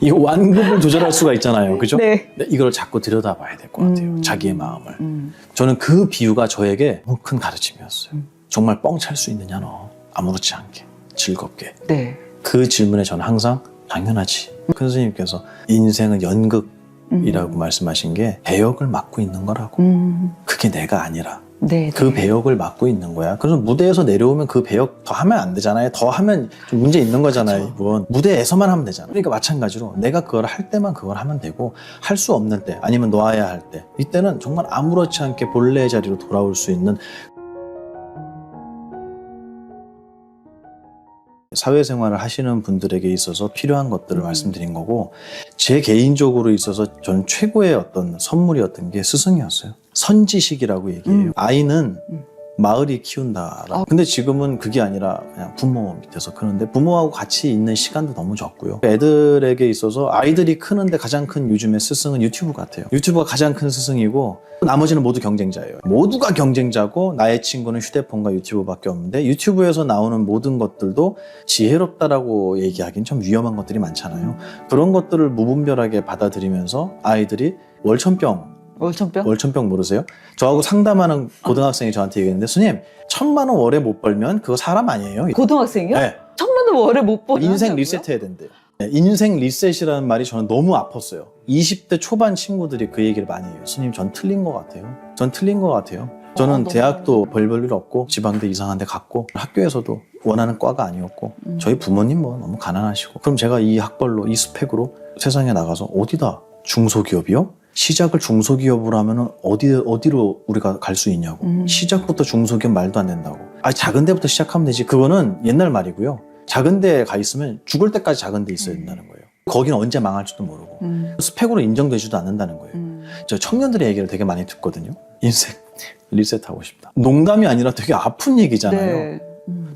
이 완급을 조절할 수가 있잖아요. 그죠? 네. 이걸 자꾸 들여다봐야 될 것 같아요. 자기의 마음을. 저는 그 비유가 저에게 너무 큰 가르침이었어요. 정말 뻥 찰 수 있느냐 너. 아무렇지 않게 즐겁게. 네. 그 질문에 저는 항상 당연하지. 큰 스님께서 인생은 연극이라고 말씀하신 게 배역을 맡고 있는 거라고. 그게 내가 아니라 네. 그 배역을 맡고 있는 거야. 그래서 무대에서 내려오면 그 배역 더 하면 안 되잖아요. 더 하면 좀 문제 있는 거잖아요. 이분. 무대에서만 하면 되잖아. 그러니까 마찬가지로 내가 그걸 할 때만 그걸 하면 되고 할 수 없는 때 아니면 놔야 할 때 이때는 정말 아무렇지 않게 본래의 자리로 돌아올 수 있는 사회생활을 하시는 분들에게 있어서 필요한 것들을 말씀드린 거고 제 개인적으로 있어서 저는 최고의 어떤 선물이었던 게 스승이었어요. 선지식이라고 얘기해요. 아이는 마을이 키운다. 근데 지금은 그게 아니라 그냥 부모 밑에서 크는데 부모하고 같이 있는 시간도 너무 적고요. 애들에게 있어서 아이들이 크는데 가장 큰 요즘의 스승은 유튜브 같아요. 유튜브가 가장 큰 스승이고 나머지는 모두 경쟁자예요. 모두가 경쟁자고 나의 친구는 휴대폰과 유튜브밖에 없는데 유튜브에서 나오는 모든 것들도 지혜롭다라고 얘기하기는 좀 위험한 것들이 많잖아요. 그런 것들을 무분별하게 받아들이면서 아이들이 월천병 모르세요? 저하고 상담하는 고등학생이 저한테 얘기했는데 스님 1,000만 원 월에 못 벌면 그거 사람 아니에요? 고등학생이요? 네. 1,000만 원 월에 못 벌. 인생 리셋해야 된대요. 네, 인생 리셋이라는 말이 저는 너무 아팠어요. 20대 초반 친구들이 그 얘기를 많이 해요. 스님 전 틀린 것 같아요. 저는 대학도 별볼 일 없고 지방대 이상한 데 갔고 학교에서도 원하는 과가 아니었고 저희 부모님 뭐 너무 가난하시고 그럼 제가 이 학벌로 이 스펙으로 세상에 나가서 어디다 중소기업이요? 시작을 중소기업으로 하면은 어디로 우리가 갈 수 있냐고. 시작부터 중소기업 말도 안 된다고. 작은 데부터 시작하면 되지. 그거는 옛날 말이고요. 작은 데에 가 있으면 죽을 때까지 작은 데 있어야 된다는 거예요. 거기는 언제 망할지도 모르고 스펙으로 인정되지도 않는다는 거예요. 저 청년들의 얘기를 되게 많이 듣거든요. 인생 리셋하고 싶다. 농담이 아니라 되게 아픈 얘기잖아요. 네.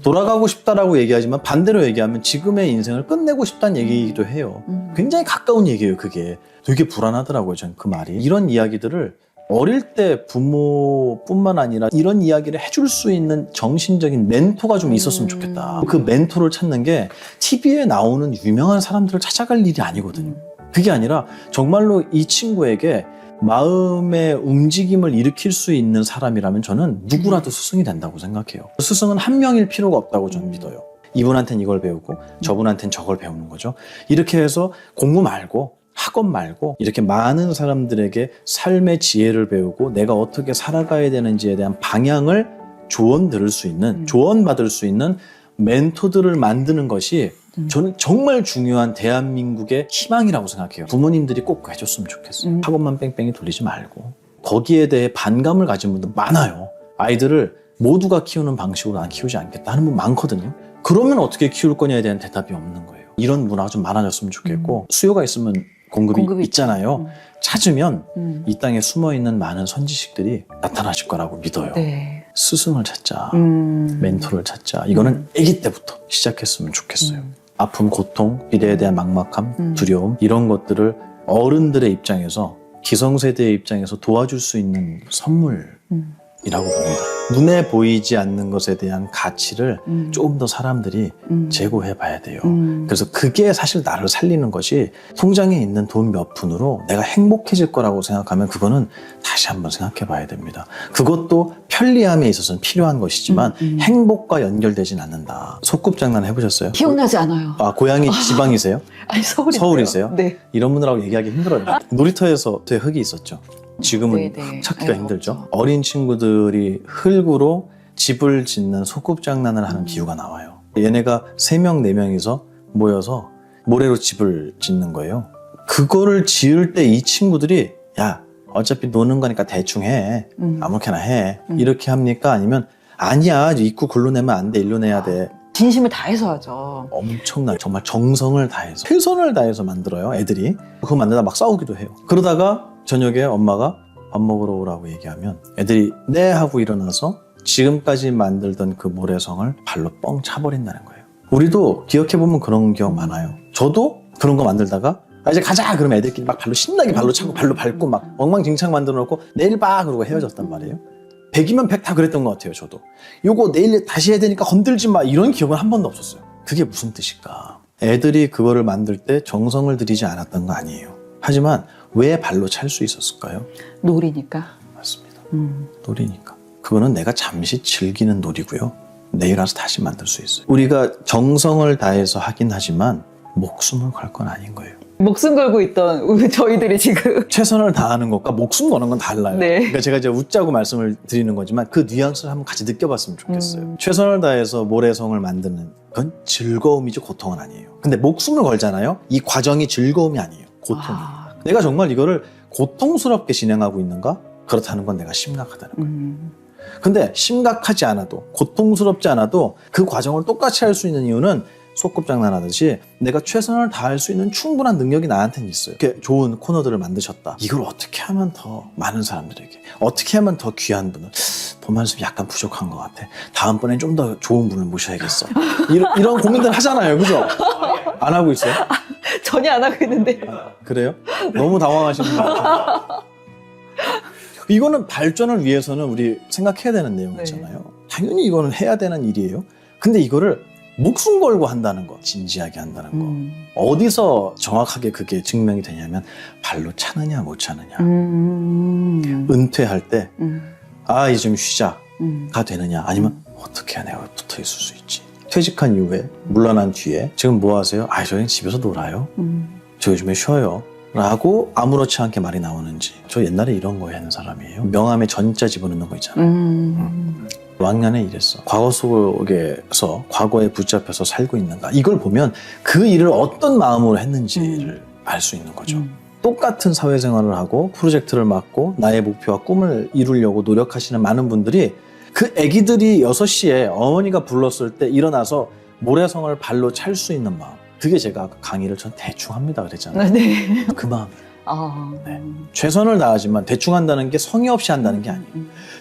돌아가고 싶다라고 얘기하지만 반대로 얘기하면 지금의 인생을 끝내고 싶다는 얘기이기도 해요. 굉장히 가까운 얘기예요, 그게. 되게 불안하더라고요, 전 그 말이. 이런 이야기들을 어릴 때 부모뿐만 아니라 이런 이야기를 해줄 수 있는 정신적인 멘토가 좀 있었으면 좋겠다. 그 멘토를 찾는 게 TV에 나오는 유명한 사람들을 찾아갈 일이 아니거든요. 그게 아니라 정말로 이 친구에게 마음의 움직임을 일으킬 수 있는 사람이라면 저는 누구라도 스승이 된다고 생각해요. 스승은 한 명일 필요가 없다고 저는 믿어요. 이분한테는 이걸 배우고 저분한테는 저걸 배우는 거죠. 이렇게 해서 공부 말고 학원 말고 이렇게 많은 사람들에게 삶의 지혜를 배우고 내가 어떻게 살아가야 되는지에 대한 방향을 조언 들을 수 있는, 조언 받을 수 있는 멘토들을 만드는 것이 저는 정말 중요한 대한민국의 희망이라고 생각해요. 부모님들이 꼭 해줬으면 좋겠어요. 학원만 뺑뺑이 돌리지 말고 거기에 대해 반감을 가진 분들 많아요. 아이들을 모두가 키우는 방식으로 난 키우지 않겠다 하는 분 많거든요. 그러면 어떻게 키울 거냐에 대한 대답이 없는 거예요. 이런 문화가 좀 많아졌으면 좋겠고 수요가 있으면 공급이 있잖아요. 찾으면 이 땅에 숨어있는 많은 선지식들이 나타나실 거라고 믿어요. 네. 스승을 찾자, 멘토를 찾자. 이거는 아기 때부터 시작했으면 좋겠어요. 아픔, 고통, 미래에 대한 막막함, 두려움 이런 것들을 어른들의 입장에서 기성세대의 입장에서 도와줄 수 있는 선물이라고 봅니다. 눈에 보이지 않는 것에 대한 가치를 조금 더 사람들이 제고해 봐야 돼요. 그래서 그게 사실 나를 살리는 것이 통장에 있는 돈 몇 푼으로 내가 행복해질 거라고 생각하면 그거는 다시 한번 생각해 봐야 됩니다. 그것도 편리함에 있어서는 필요한 것이지만 행복과 연결되진 않는다. 소꿉장난 해보셨어요? 기억나지 않아요. 아, 고향이 지방이세요? 아니, 서울이세요. 서울이세요? 네. 이런 분들하고 얘기하기 힘들어요. 놀이터에서 되게 흙이 있었죠. 지금은 네네. 흙 찾기가 힘들죠. 없죠. 어린 친구들이 흙으로 집을 짓는 소꿉장난을 하는 비유가 나와요. 얘네가 3명, 4명이서 모여서 모래로 집을 짓는 거예요. 그거를 지을 때 이 친구들이 야, 어차피 노는 거니까 대충 해. 아무렇게나 해. 이렇게 합니까? 아니면 아니야, 입구 글로 내면 안 돼. 일로 내야 돼. 진심을 다해서 하죠. 엄청난 정말 정성을 다해서 최선을 다해서 만들어요, 애들이. 그거 만들다 막 싸우기도 해요. 그러다가 저녁에 엄마가 밥 먹으러 오라고 얘기하면 애들이 네 하고 일어나서 지금까지 만들던 그 모래성을 발로 뻥 차버린다는 거예요. 우리도 기억해보면 그런 기억 많아요. 저도 그런 거 만들다가 아, 이제 가자 그러면 애들끼리 막 발로 신나게 발로 차고 발로 밟고 막 엉망진창 만들어 놓고 내일 봐 그러고 헤어졌단 말이에요. 100이면 100 다 그랬던 것 같아요. 저도 요거 내일 다시 해야 되니까 건들지 마 이런 기억은 한 번도 없었어요. 그게 무슨 뜻일까? 애들이 그거를 만들 때 정성을 들이지 않았던 거 아니에요. 하지만 왜 발로 찰 수 있었을까요? 놀이니까. 맞습니다. 놀이니까. 그거는 내가 잠시 즐기는 놀이고요. 내일 와서 다시 만들 수 있어요. 우리가 정성을 다해서 하긴 하지만 목숨을 걸 건 아닌 거예요. 목숨 걸고 있던 우리 저희들이 지금. 최선을 다하는 것과 목숨 거는 건 달라요. 네. 그러니까 제가 이제 웃자고 말씀을 드리는 거지만 그 뉘앙스를 한번 같이 느껴봤으면 좋겠어요. 최선을 다해서 모래성을 만드는 건 즐거움이죠, 고통은 아니에요. 근데 목숨을 걸잖아요. 이 과정이 즐거움이 아니에요. 고통이에요. 내가 정말 이거를 고통스럽게 진행하고 있는가? 그렇다는 건 내가 심각하다는 거예요. 근데 심각하지 않아도 고통스럽지 않아도 그 과정을 똑같이 할 수 있는 이유는 소꿉장난하듯이 내가 최선을 다할 수 있는 충분한 능력이 나한테는 있어요. 이렇게 좋은 코너들을 만드셨다. 이걸 어떻게 하면 더 많은 사람들에게, 어떻게 하면 더 귀한 분을, 돈 말씀이 약간 부족한 것 같아. 다음번엔 좀 더 좋은 분을 모셔야겠어. 이런 고민들 하잖아요. 그죠? 안 하고 있어요? 전혀 안 하고 있는데. 그래요? 너무 당황하시는 것 같아요. 이거는 발전을 위해서는 우리 생각해야 되는 내용이잖아요. 당연히 이거는 해야 되는 일이에요. 근데 이거를 목숨 걸고 한다는 거, 진지하게 한다는 거. 어디서 정확하게 그게 증명이 되냐면 발로 차느냐 못 차느냐. 은퇴할 때 아, 이제 좀 쉬자가 되느냐 아니면 어떻게 해야 내가 붙어 있을 수 있지. 퇴직한 이후에 물러난 뒤에 지금 뭐 하세요? 아, 저희 집에서 놀아요. 저 요즘에 쉬어요. 라고 아무렇지 않게 말이 나오는지. 저 옛날에 이런 거 하는 사람이에요. 명함에 전자 집어넣는 거 있잖아요. 왕년에 이랬어. 과거 속에서 과거에 붙잡혀서 살고 있는가. 이걸 보면 그 일을 어떤 마음으로 했는지를 알 수 있는 거죠. 똑같은 사회생활을 하고 프로젝트를 맡고 나의 목표와 꿈을 이루려고 노력하시는 많은 분들이 그 아기들이 6시에 어머니가 불렀을 때 일어나서 모래성을 발로 찰 수 있는 마음. 그게 제가 강의를 전 대충 합니다 그랬잖아요. 네. 그 마음. 네. 최선을 다하지만 대충 한다는 게 성의 없이 한다는 게 아니에요.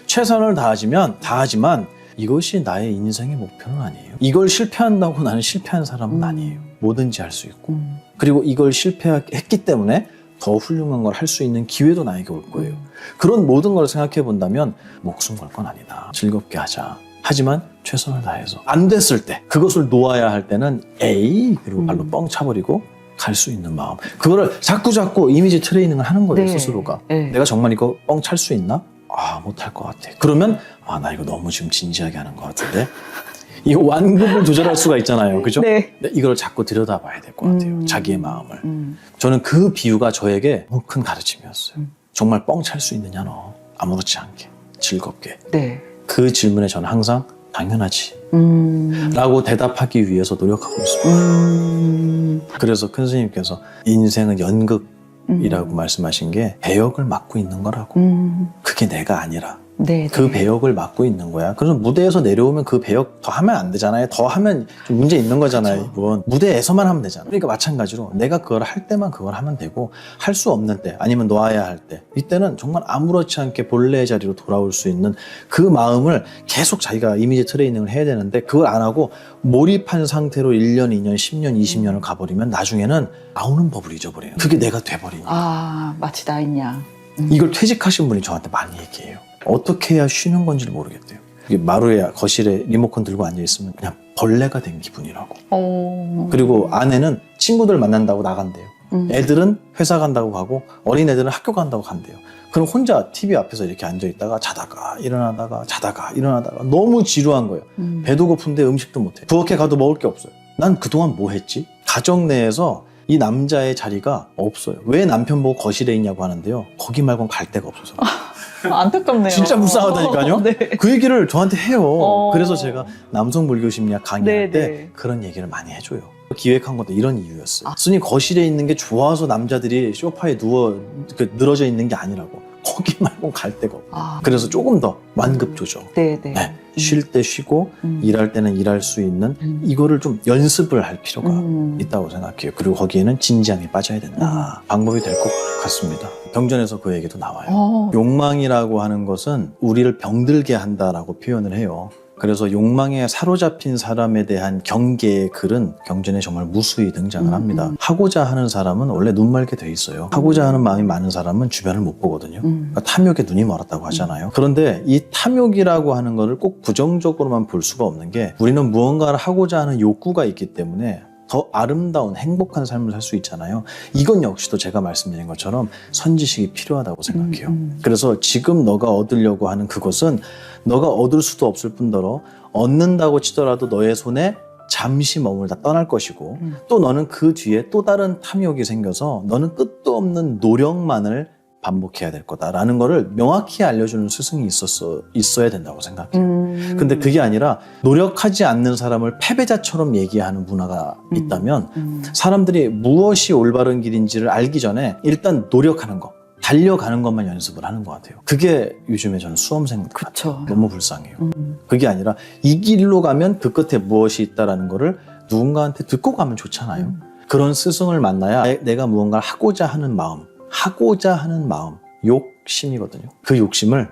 최선을 다하지만 이것이 나의 인생의 목표는 아니에요. 이걸 실패한다고 나는 실패한 사람은 아니에요. 뭐든지 할 수 있고. 그리고 이걸 실패했기 때문에 더 훌륭한 걸 할 수 있는 기회도 나에게 올 거예요. 그런 모든 걸 생각해 본다면 목숨 걸 건 아니다. 즐겁게 하자. 하지만 최선을 다해서 안 됐을 때 그것을 놓아야 할 때는 에이 그리고 발로 뻥 차버리고 갈 수 있는 마음. 그거를 자꾸 이미지 트레이닝을 하는 거예요. 네. 스스로가. 네. 내가 정말 이거 뻥 찰 수 있나? 못할 것 같아. 그러면 나 이거 너무 지금 진지하게 하는 것 같은데 이 완급을 조절할 수가 있잖아요. 그죠? 네. 근데 이걸 자꾸 들여다봐야 될 것 같아요. 자기의 마음을. 저는 그 비유가 저에게 너무 큰 가르침이었어요. 정말 뻥 찰 수 있느냐 너. 아무렇지 않게. 즐겁게. 네. 그 질문에 저는 항상 당연하지 라고 대답하기 위해서 노력하고 있습니다. 그래서 큰 스님께서 인생은 연극이라고 말씀하신 게 배역을 맡고 있는 거라고. 그게 내가 아니라 네, 그 네. 배역을 맡고 있는 거야. 그래서 무대에서 내려오면 그 배역 더 하면 안 되잖아요. 더 하면 좀 문제 있는 거잖아요. 이분. 무대에서만 하면 되잖아요. 그러니까 마찬가지로 내가 그걸 할 때만 그걸 하면 되고 할 수 없는 때 아니면 놓아야 할 때 이때는 정말 아무렇지 않게 본래의 자리로 돌아올 수 있는 그 마음을 계속 자기가 이미지 트레이닝을 해야 되는데 그걸 안 하고 몰입한 상태로 1년, 2년, 10년, 20년을 가버리면 나중에는 나오는 법을 잊어버려요. 그게 내가 돼버리니까. 마치 나있냐. 이걸 퇴직하신 분이 저한테 많이 얘기해요. 어떻게 해야 쉬는 건지를 모르겠대요. 이게 마루에 거실에 리모컨 들고 앉아있으면 그냥 벌레가 된 기분이라고. 그리고 아내는 친구들 만난다고 나간대요. 애들은 회사 간다고 가고 어린애들은 학교 간다고 간대요. 그럼 혼자 TV 앞에서 이렇게 앉아있다가 자다가 일어나다가 너무 지루한 거예요. 배도 고픈데 음식도 못해. 부엌에 가도 먹을 게 없어요. 난 그동안 뭐 했지? 가정 내에서 이 남자의 자리가 없어요. 왜 남편 보고 거실에 있냐고 하는데요. 거기 말고는 갈 데가 없어서. 안타깝네요. 진짜 불쌍하다니까요. 네. 그 얘기를 저한테 해요. 그래서 제가 남성 불교심리학 강의할 네, 때 네. 그런 얘기를 많이 해줘요. 기획한 것도 이런 이유였어요. 스님 거실에 있는 게 좋아서 남자들이 소파에 늘어져 있는 게 아니라고. 거기 말고 갈 데가 없고. 그래서 조금 더 완급 조절. 네. 쉴 때 쉬고 일할 때는 일할 수 있는 이거를 좀 연습을 할 필요가 있다고 생각해요. 그리고 거기에는 진지함이 빠져야 된다. 방법이 될 것 같습니다. 경전에서 그 얘기도 나와요. 욕망이라고 하는 것은 우리를 병들게 한다라고 표현을 해요. 그래서 욕망에 사로잡힌 사람에 대한 경계의 글은 경전에 정말 무수히 등장을 합니다. 하고자 하는 사람은 원래 눈 멀게 돼 있어요. 하고자 하는 마음이 많은 사람은 주변을 못 보거든요. 그러니까 탐욕에 눈이 멀었다고 하잖아요. 그런데 이 탐욕이라고 하는 거를 꼭 부정적으로만 볼 수가 없는 게 우리는 무언가를 하고자 하는 욕구가 있기 때문에 더 아름다운 행복한 삶을 살 수 있잖아요. 이건 역시도 제가 말씀드린 것처럼 선지식이 필요하다고 생각해요. 그래서 지금 너가 얻으려고 하는 그것은 너가 얻을 수도 없을 뿐더러 얻는다고 치더라도 너의 손에 잠시 머물다 떠날 것이고 또 너는 그 뒤에 또 다른 탐욕이 생겨서 너는 끝도 없는 노력만을 반복해야 될 거다라는 거를 명확히 알려주는 스승이 있어야 된다고 생각해요. 근데 그게 아니라 노력하지 않는 사람을 패배자처럼 얘기하는 문화가 있다면 사람들이 무엇이 올바른 길인지를 알기 전에 일단 노력하는 거, 달려가는 것만 연습을 하는 것 같아요. 그게 요즘에 저는 수험생들 같아요. 너무 불쌍해요. 그게 아니라 이 길로 가면 그 끝에 무엇이 있다라는 거를 누군가한테 듣고 가면 좋잖아요. 그런 스승을 만나야 내가 무언가를 하고자 하는 마음, 욕심이거든요. 그 욕심을